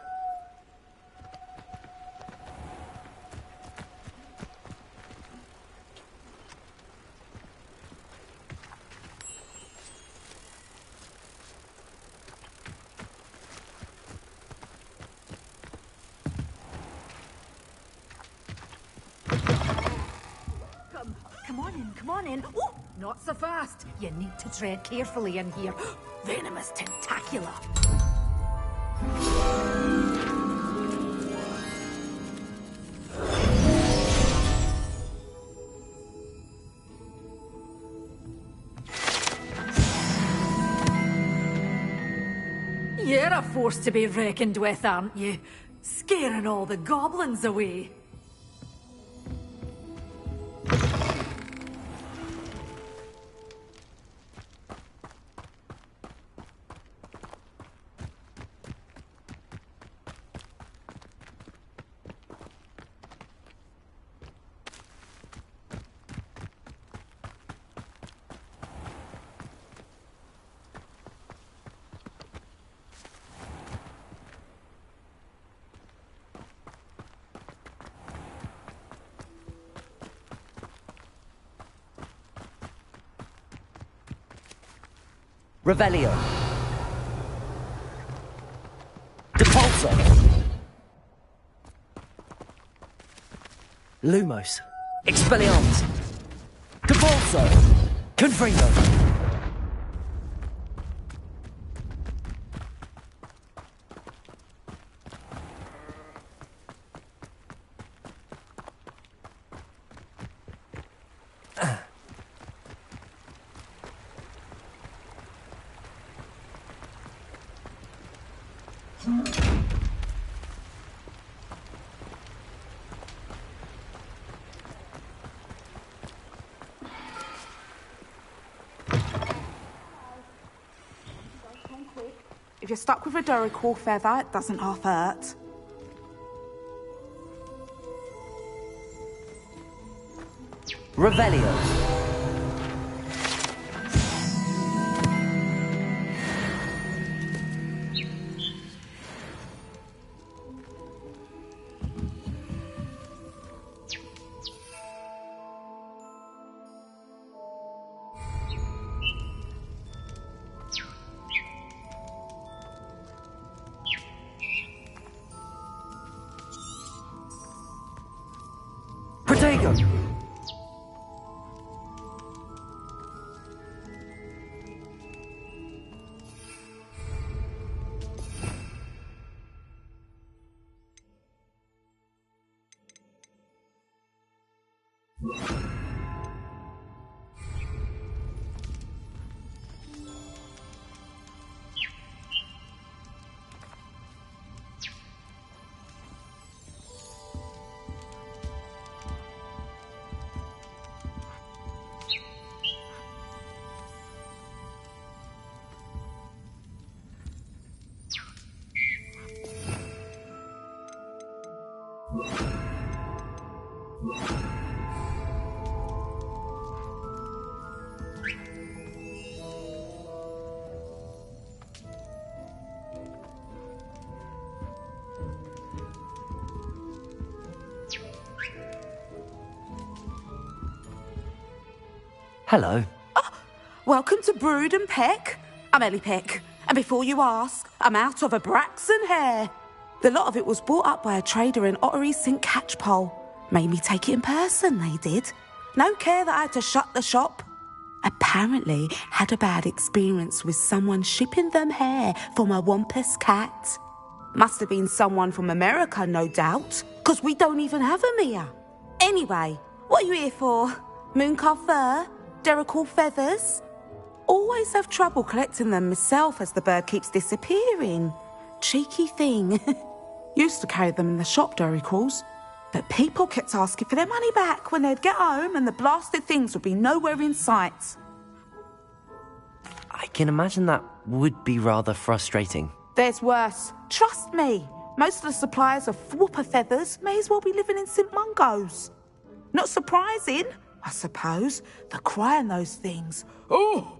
Come on in. Oh, not so fast. You need to tread carefully in here. Venomous tentacula. You're a force to be reckoned with, aren't you? Scaring all the goblins away. Revelio. Depulso. Lumos. Expelliarmus. Depulso. Confringo. If you're stuck with a Dorical feather, it doesn't half hurt. Revelio. Protego. Hello. Welcome to Brood and Peck. I'm Ellie Peck, and before you ask, I'm out of a Braxton hair. The lot of it was bought up by a trader in Ottery St. Catchpole. Made me take it in person, they did. No care that I had to shut the shop. Apparently had a bad experience with someone shipping them hair from a Wampus cat. Must have been someone from America, no doubt, because we don't even have them here. Anyway, what are you here for? Mooncar fur? Derrickle feathers? Always have trouble collecting them myself as the bird keeps disappearing. Cheeky thing. Used to carry them in the shop, Derricles. But people kept asking for their money back when they'd get home and the blasted things would be nowhere in sight. I can imagine that would be rather frustrating. There's worse. Trust me. Most of the suppliers of whooper feathers may as well be living in St. Mungo's. Not surprising, I suppose, the cry in those things. Oh,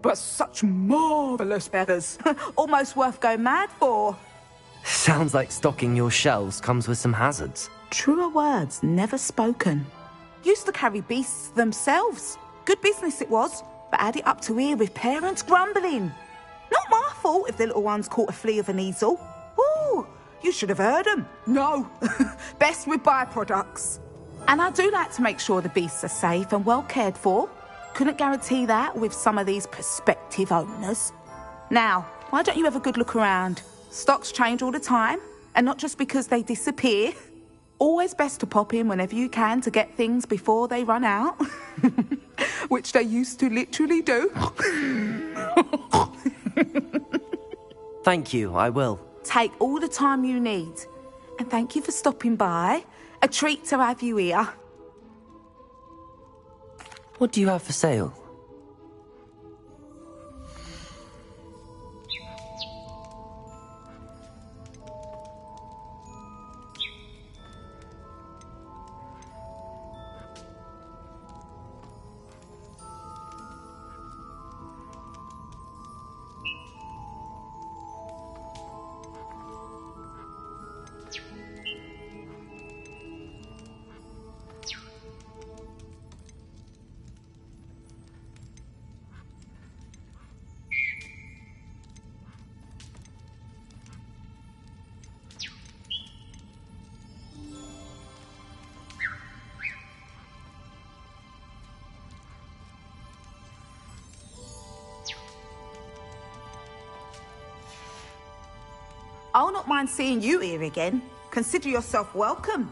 but such marvellous feathers. Almost worth going mad for. Sounds like stocking your shelves comes with some hazards. Truer words never spoken. Used to carry beasts themselves. Good business it was, but had it up to here with parents grumbling. Not my fault if the little ones caught a flea of an easel. Ooh, you should have heard them. No, best with byproducts. And I do like to make sure the beasts are safe and well cared for. Couldn't guarantee that with some of these prospective owners. Now, why don't you have a good look around? Stocks change all the time, and not just because they disappear. Always best to pop in whenever you can to get things before they run out. Which they used to literally do. Thank you, I will. Take all the time you need. And thank you for stopping by. A treat to have you here. What do you have for sale? I'll not mind seeing you here again. Consider yourself welcome.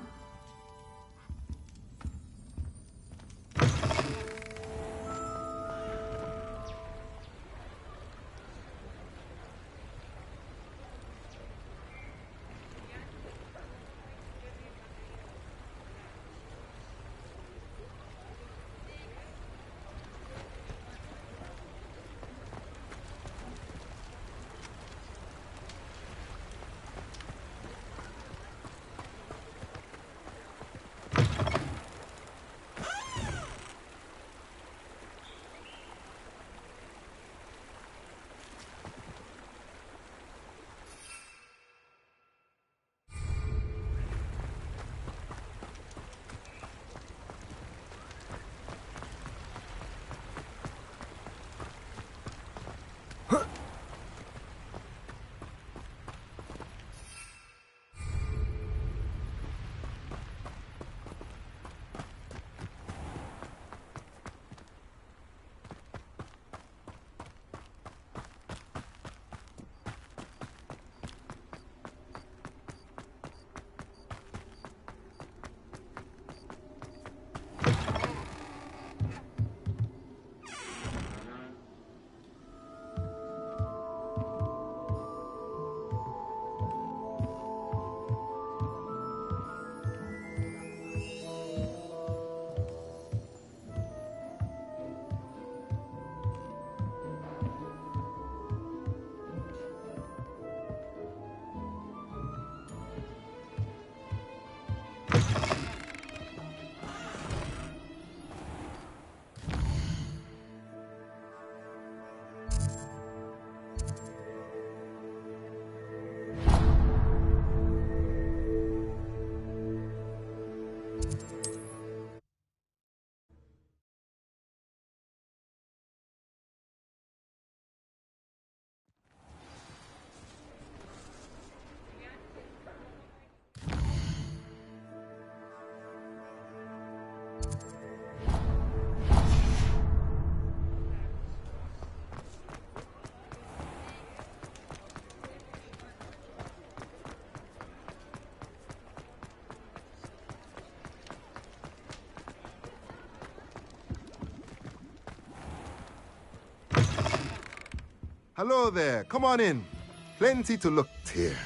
Hello there. Come on in. Plenty to look at here.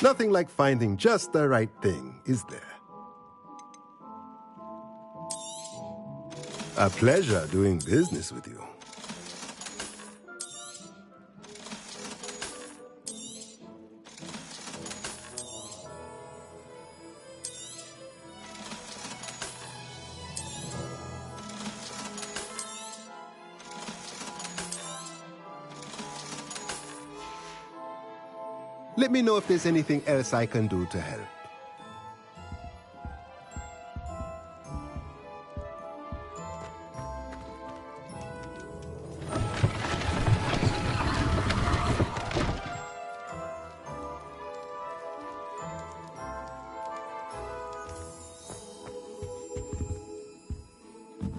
Nothing like finding just the right thing, is there? A pleasure doing business with you. Let me know if there's anything else I can do to help.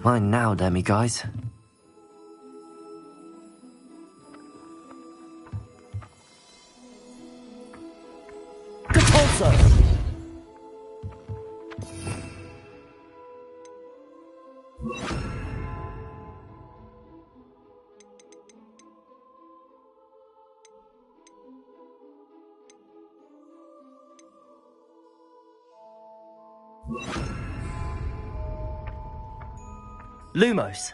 Fine now, Demi guys. Lumos.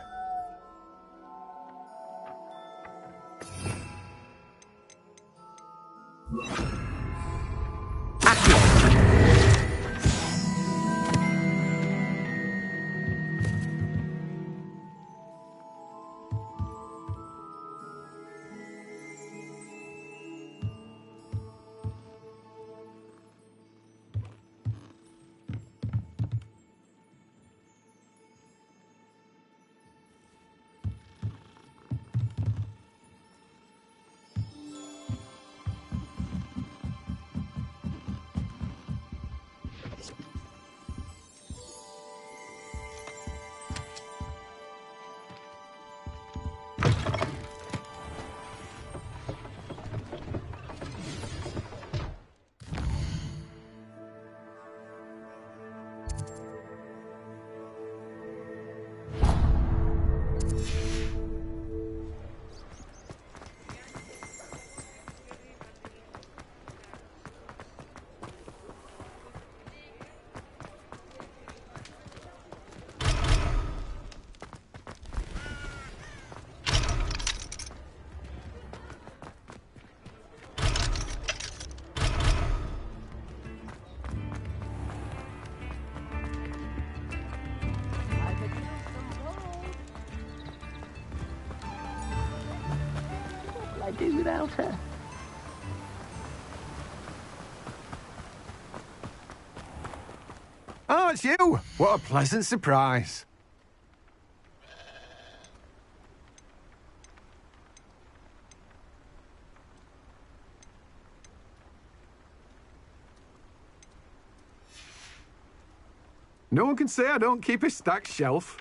I do without her. Oh, it's you! What a pleasant surprise. No one can say I don't keep a stacked shelf.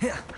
Here.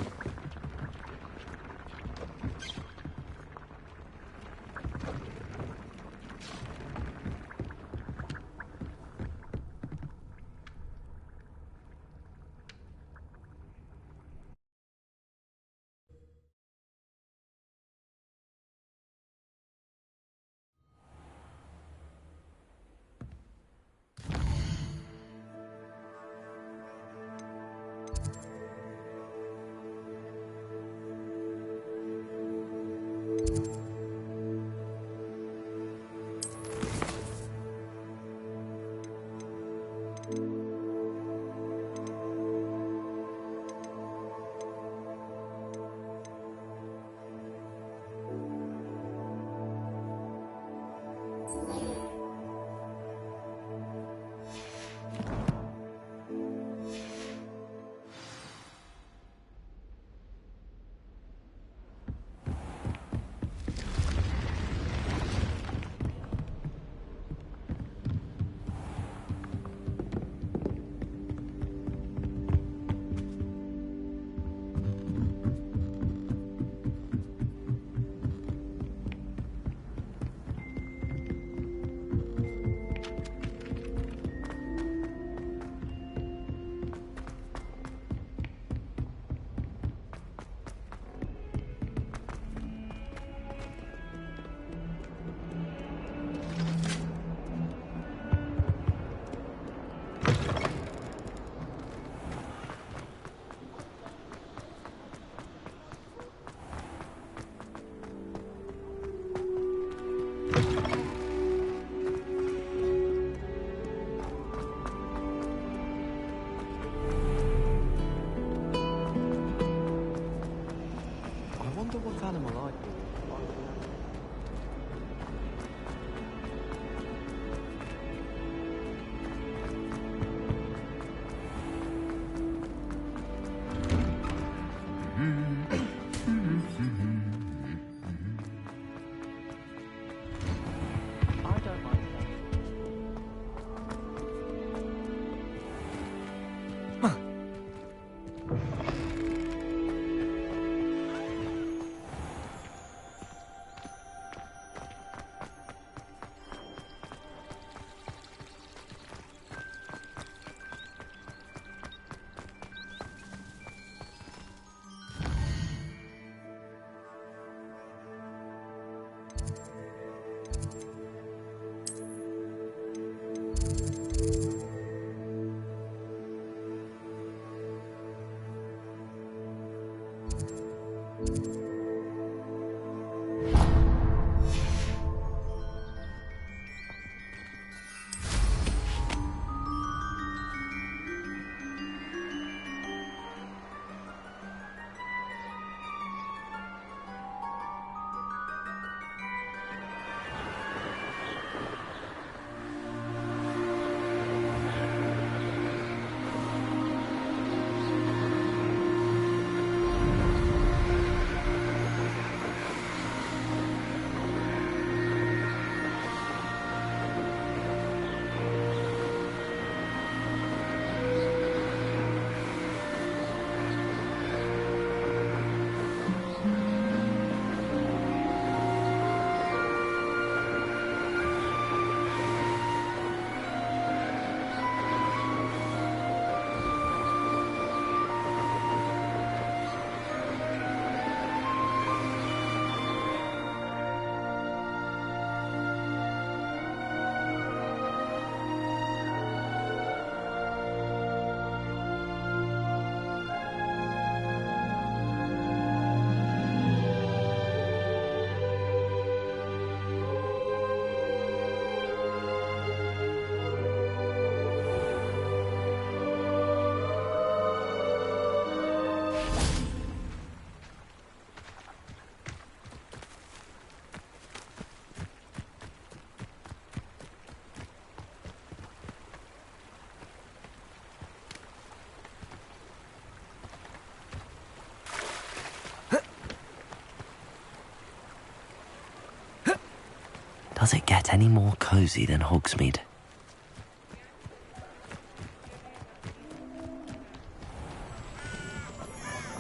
Does it get any more cozy than Hogsmeade?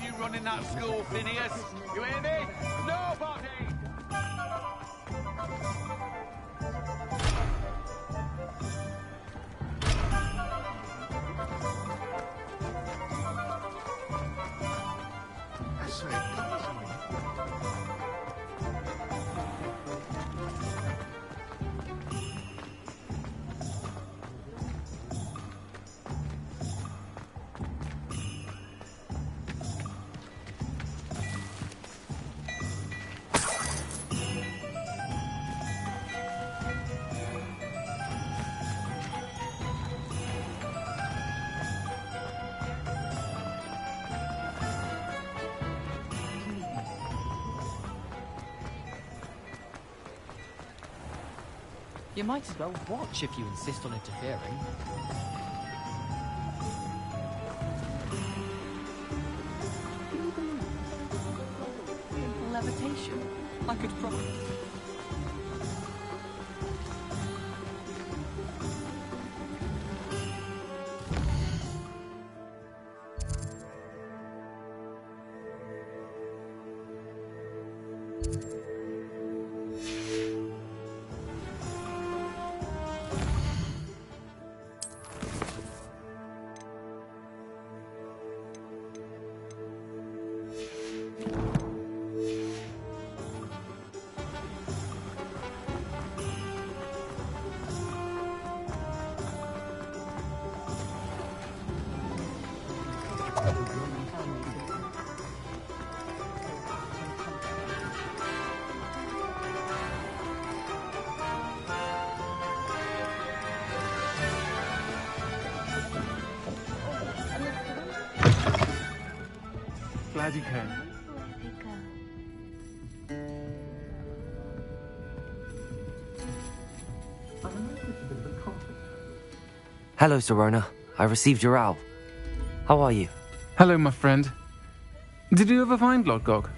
You running that school, Phineas? You hear me? Nobody! You might as well watch if you insist on interfering. Levitation? I could probably... Glad you came. Hello, Serona. I received your owl. How are you? Hello, my friend. Did you ever find Lodgog?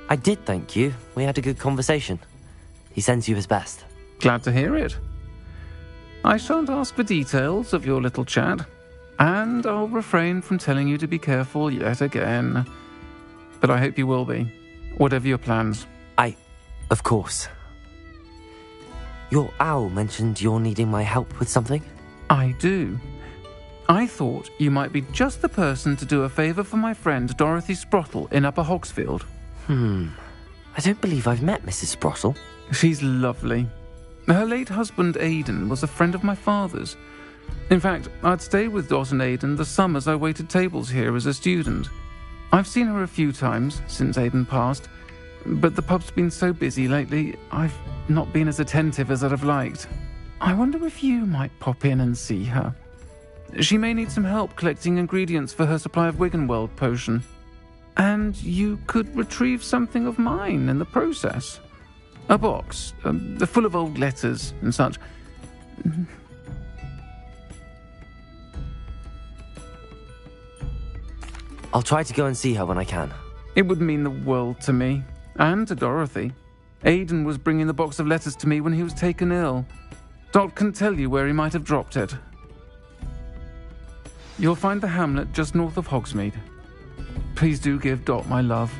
I did, thank you. We had a good conversation. He sends you his best. Glad to hear it. I shan't ask for details of your little chat, and I'll refrain from telling you to be careful yet again. But I hope you will be, whatever your plans. Of course. Your owl mentioned you're needing my help with something? I do. I thought you might be just the person to do a favour for my friend Dorothy Sprottle in Upper Hogsfield. I don't believe I've met Mrs. Sprottle. She's lovely. Her late husband Aidan was a friend of my father's. In fact, I'd stay with Dot and Aidan the summers I waited tables here as a student. I've seen her a few times since Aidan passed, but the pub's been so busy lately, I've not been as attentive as I'd have liked. I wonder if you might pop in and see her. She may need some help collecting ingredients for her supply of Wiggenweld potion. And you could retrieve something of mine in the process. A box, full of old letters and such. I'll try to go and see her when I can. It would mean the world to me, and to Dorothy. Aidan was bringing the box of letters to me when he was taken ill. Dot can tell you where he might have dropped it. You'll find the hamlet just north of Hogsmeade. Please do give Dot my love.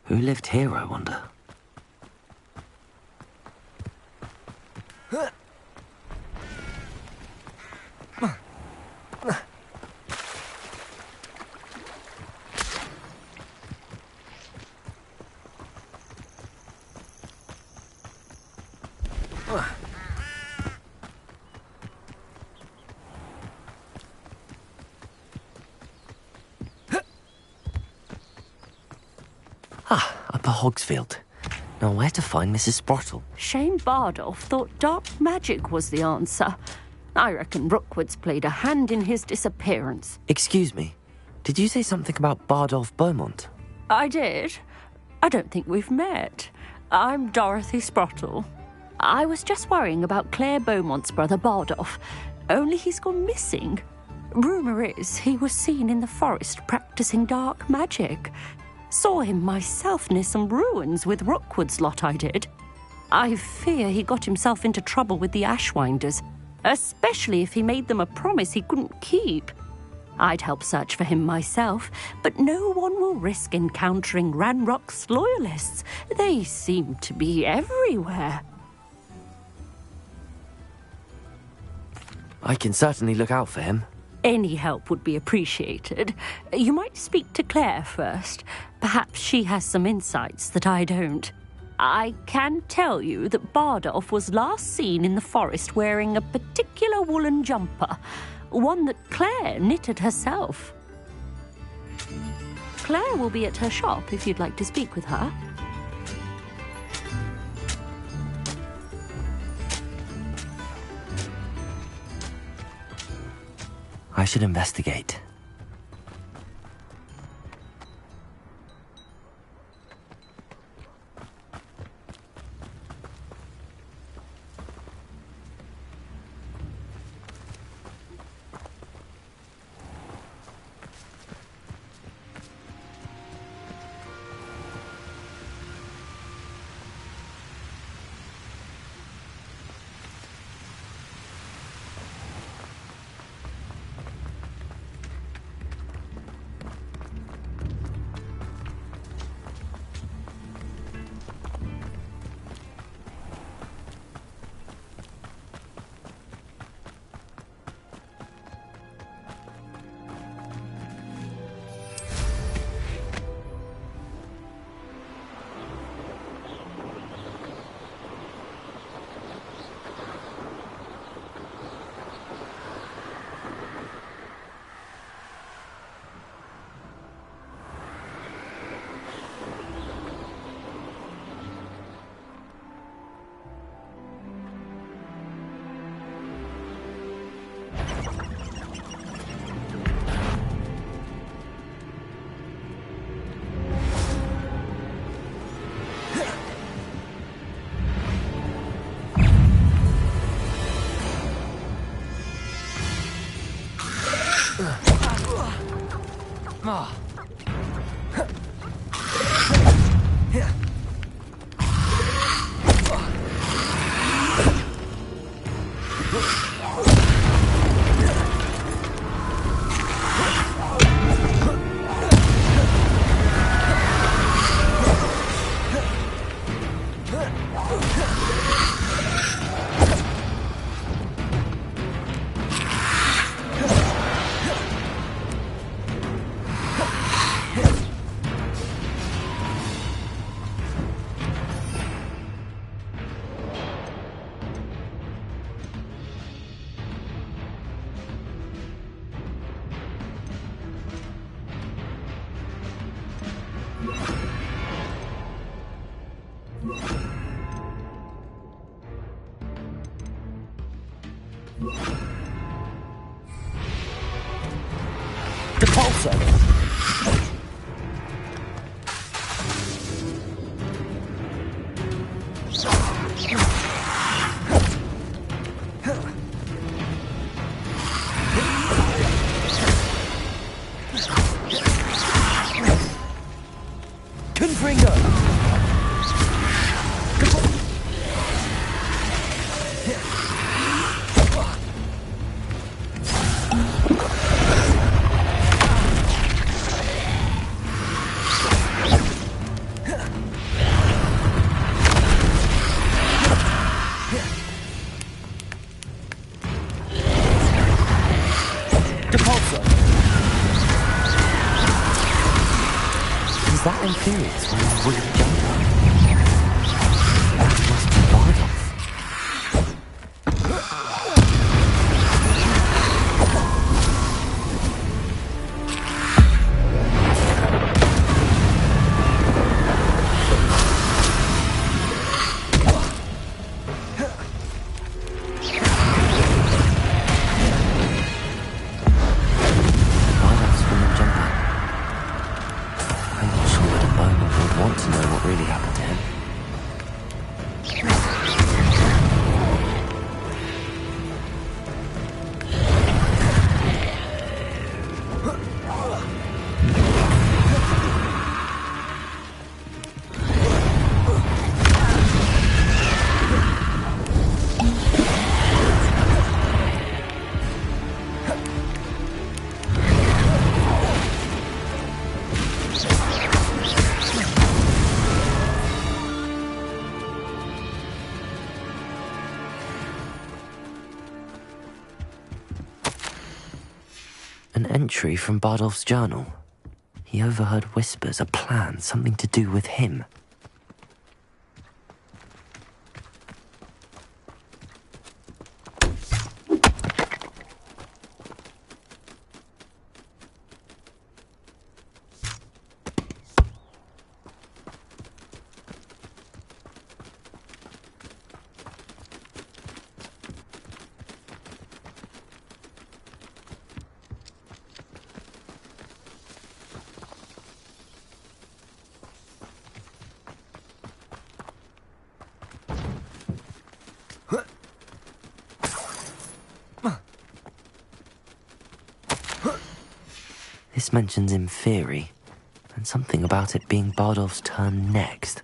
Who lived here, I wonder? Upper Hogsfield. Now where to find Mrs. Sprottle? Shane Bardolph thought dark magic was the answer. I reckon Rookwood's played a hand in his disappearance. Excuse me, did you say something about Bardolph Beaumont? I did. I don't think we've met. I'm Dorothy Sprottle. I was just worrying about Claire Beaumont's brother Bardolph, only he's gone missing. Rumour is he was seen in the forest practising dark magic. Saw him myself near some ruins with Rookwood's lot I did. I fear he got himself into trouble with the Ashwinders, especially if he made them a promise he couldn't keep. I'd help search for him myself, but no one will risk encountering Ranrock's loyalists. They seem to be everywhere. I can certainly look out for him. Any help would be appreciated. You might speak to Claire first. Perhaps she has some insights that I don't. I can tell you that Bardolph was last seen in the forest wearing a particular woolen jumper, one that Claire knitted herself. Claire will be at her shop if you'd like to speak with her. I should investigate. Is that infuriates when I'm willing to jump? That must be Bardolph. Bardolph's woman jumper. I'm not sure that a bowman would want to know what really happened to him. An entry from Bardolph's journal. He overheard whispers, a plan, something to do with him. This mentions Inferi, and something about it being Bardolph's turn next.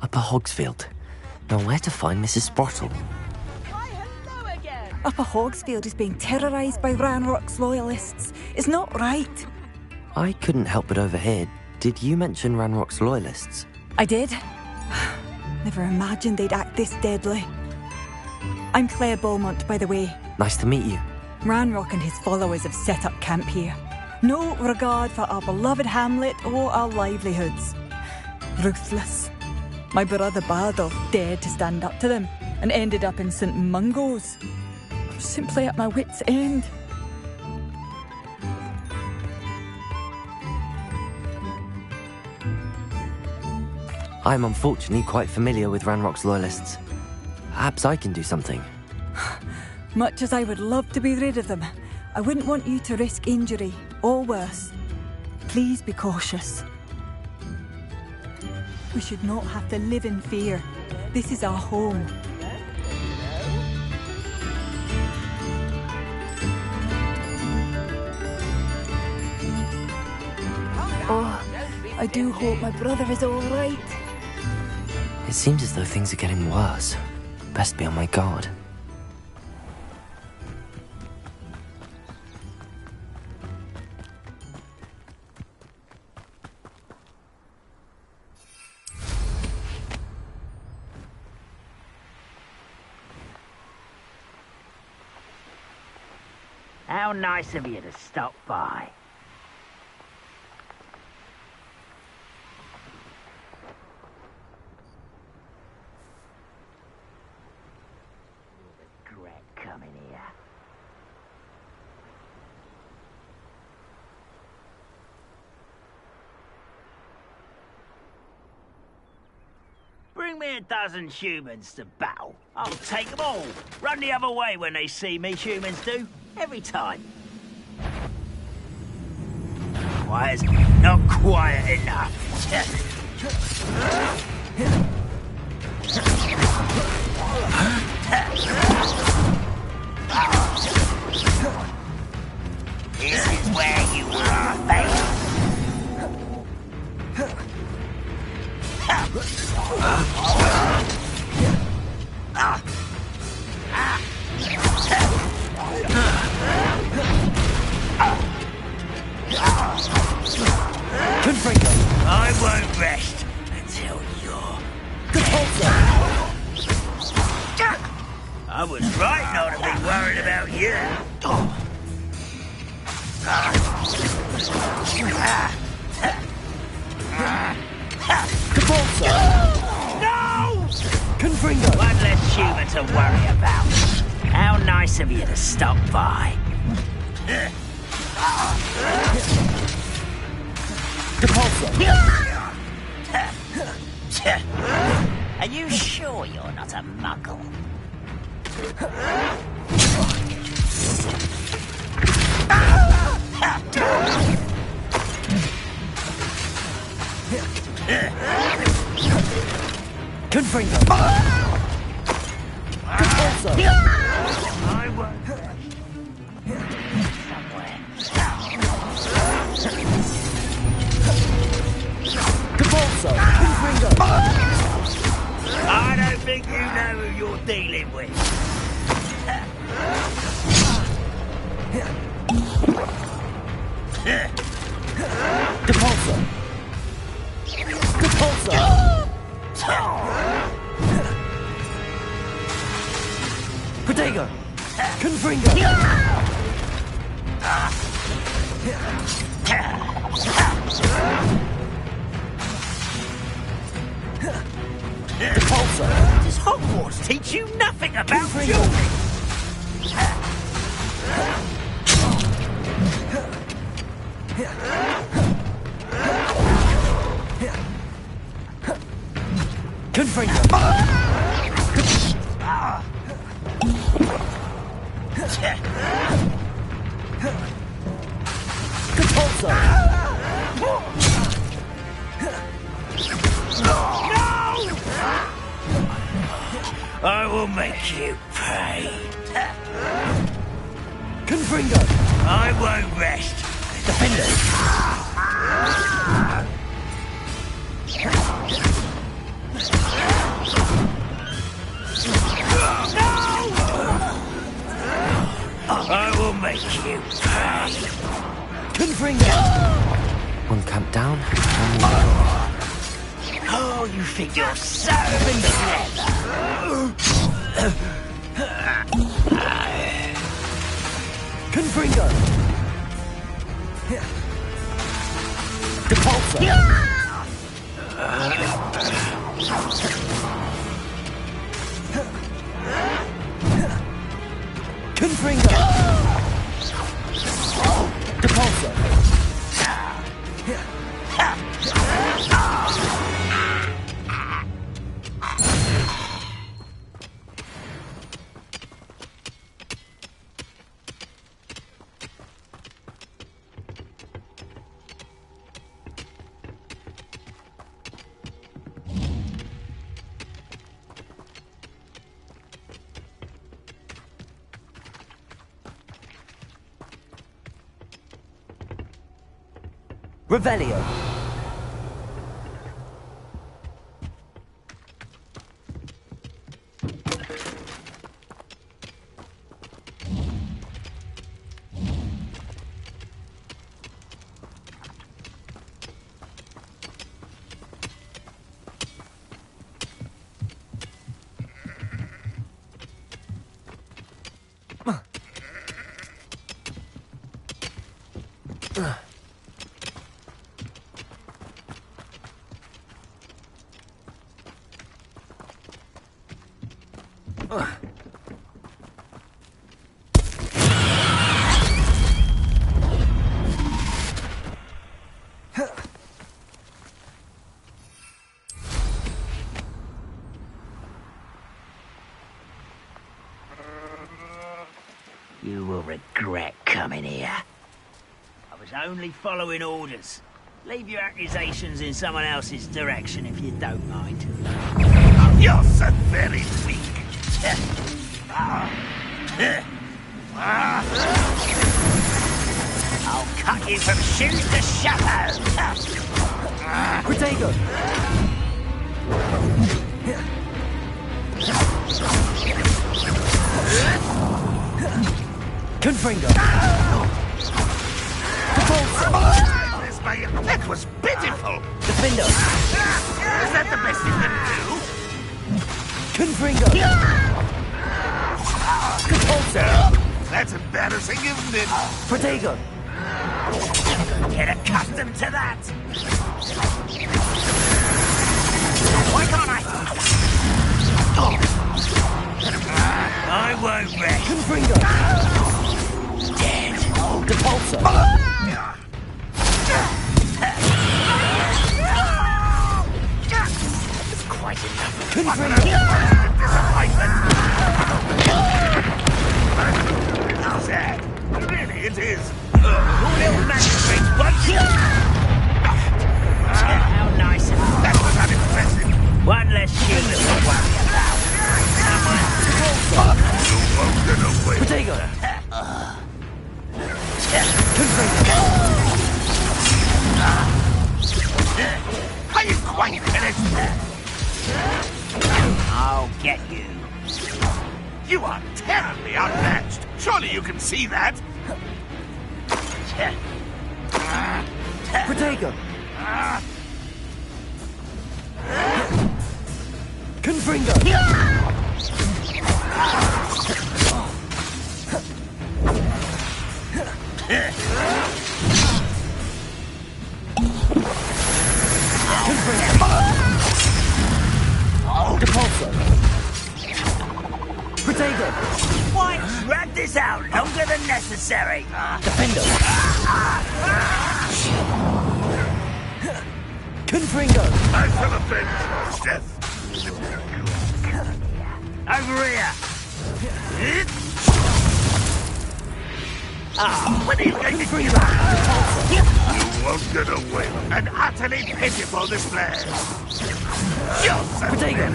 Upper Hogsfield. Now where to find Mrs. Sprottle? Upper Hogsfield is being terrorised by Ranrock's loyalists. It's not right. I couldn't help but overhear. Did you mention Ranrock's loyalists? I did. Never imagined they'd act this deadly. I'm Claire Beaumont, by the way. Nice to meet you. Ranrock and his followers have set up camp here. No regard for our beloved hamlet or our livelihoods. Ruthless. My brother Bardolph dared to stand up to them and ended up in St. Mungo's. I'm simply at my wit's end. I'm unfortunately quite familiar with Ranrock's loyalists. Perhaps I can do something. Much as I would love to be rid of them, I wouldn't want you to risk injury, or worse. Please be cautious. We should not have to live in fear. This is our home. Oh, I do hope my brother is all right. It seems as though things are getting worse. Best be on my guard. How nice of you to stop by. You'll regret coming here. Bring me a dozen humans to battle. I'll take them all. Run the other way when they see me, humans do. Every time. Quiet. Not quiet enough. This is where you are, mate. I won't rest until you're I was right not to be worried about you. No! Confringo! One less human to worry about. How nice of you to stop by. Are you sure you're not a muggle? Confringo! I won't. I don't think you know who you're dealing with. Depulso! Protego! Confringo! Depulso! Does Hogwarts teach you nothing about jewelry? Confringo! Compulso! I will make you pay. Confringo! I won't rest. Defender! I will make you pay. Confringo! One camp down, and one more. Oh, you think you're so clever. Confringo! Depulso! Confringo! Depulso! Revelio. You will regret coming here. I was only following orders. Leave your accusations in someone else's direction if you don't mind. You're so very weak. I'll cut you from shoes to shadow. Protego! Confringo! That was pitiful. Defendo! Is that the best you can do? Confringo! Compulso! That's embarrassing, isn't it? Protego! Get accustomed to that. Why can't I? I won't rest. Confringo! Dead. Depulso! It's quite enough. Confringo! Sad. Really, it is. Little magistrate, won't you? How nice. That was unimpressive. One less human to worry about. You won't get away. Protego! Are you quite finished? I'll get you. You are terribly outmatched. Surely you can see that. Protego! Confringo! Depulso! Protego! Why drag this out longer than necessary? Defendo! Confringo! I shall avenge your death. Over here! When are you going to do that? You won't get away. An utterly pitiful display. Potato!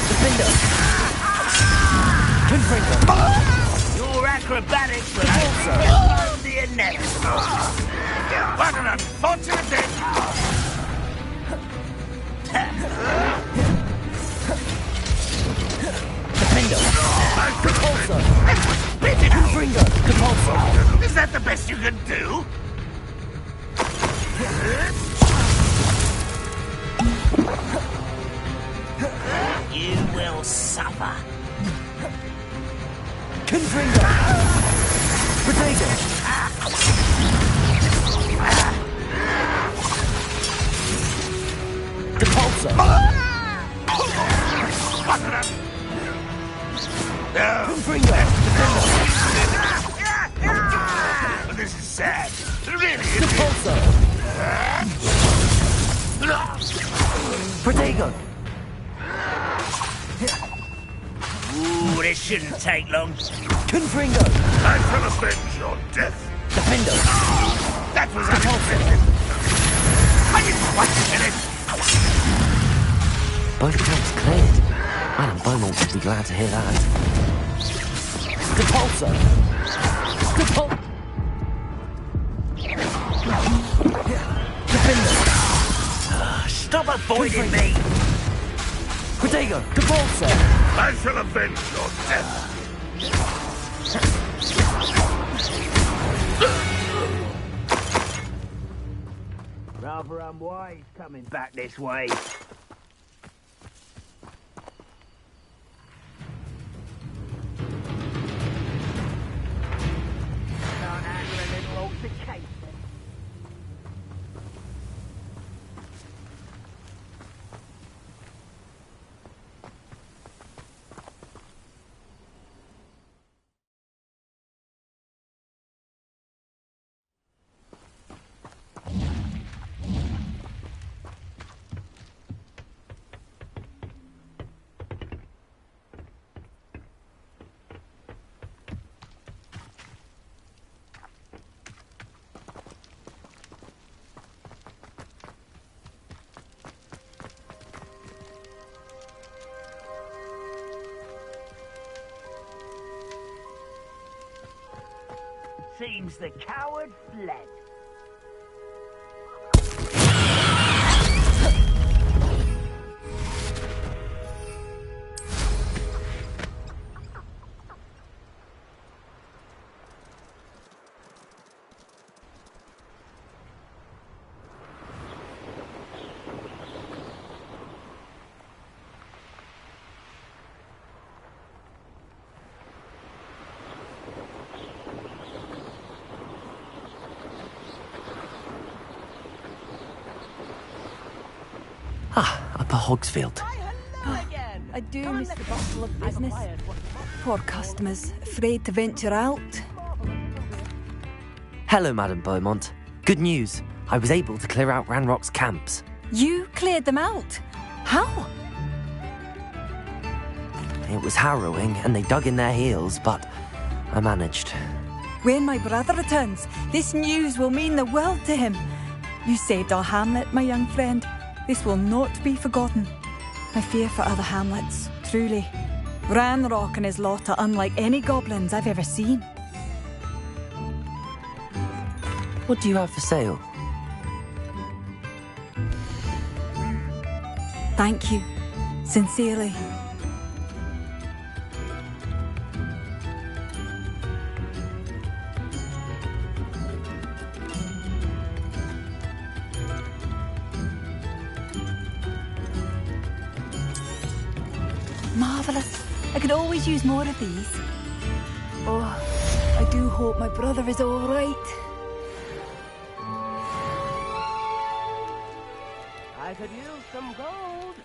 Defender! Confringo! Your acrobatics will overcome the inevitable. What an unfortunate day! Defender! Repulsor! Confringo! Repulsor! Is that the best you can do? You will suffer. Confringo! Potato! Repulsor! Confringo! This is sad. Really. Repulsor! Protego! Ooh, this shouldn't take long. Confringo! I shall avenge your death. Defendo! That was unexpected. I didn't want to hit it. Both camps cleared. Madame Beaumont would be glad to hear that. Repulsor! Defender! Stop avoiding me! Protego! Repulsor! I shall avenge your death. Rather unwise coming back this way. Can't handle a little altercation. Seems the coward fled. Upper Hogsfield. I do miss the bustle of business. Poor customers, afraid to venture out. Hello, Madame Beaumont. Good news. I was able to clear out Ranrock's camps. You cleared them out? How? It was harrowing, and they dug in their heels, but I managed. When my brother returns, this news will mean the world to him. You saved our hamlet, my young friend. This will not be forgotten. I fear for other hamlets, truly. Ranrock and his lot are unlike any goblins I've ever seen. What do you have for sale? Thank you. Sincerely. Marvellous. I could always use more of these. Oh, I do hope my brother is all right. I could use some gold.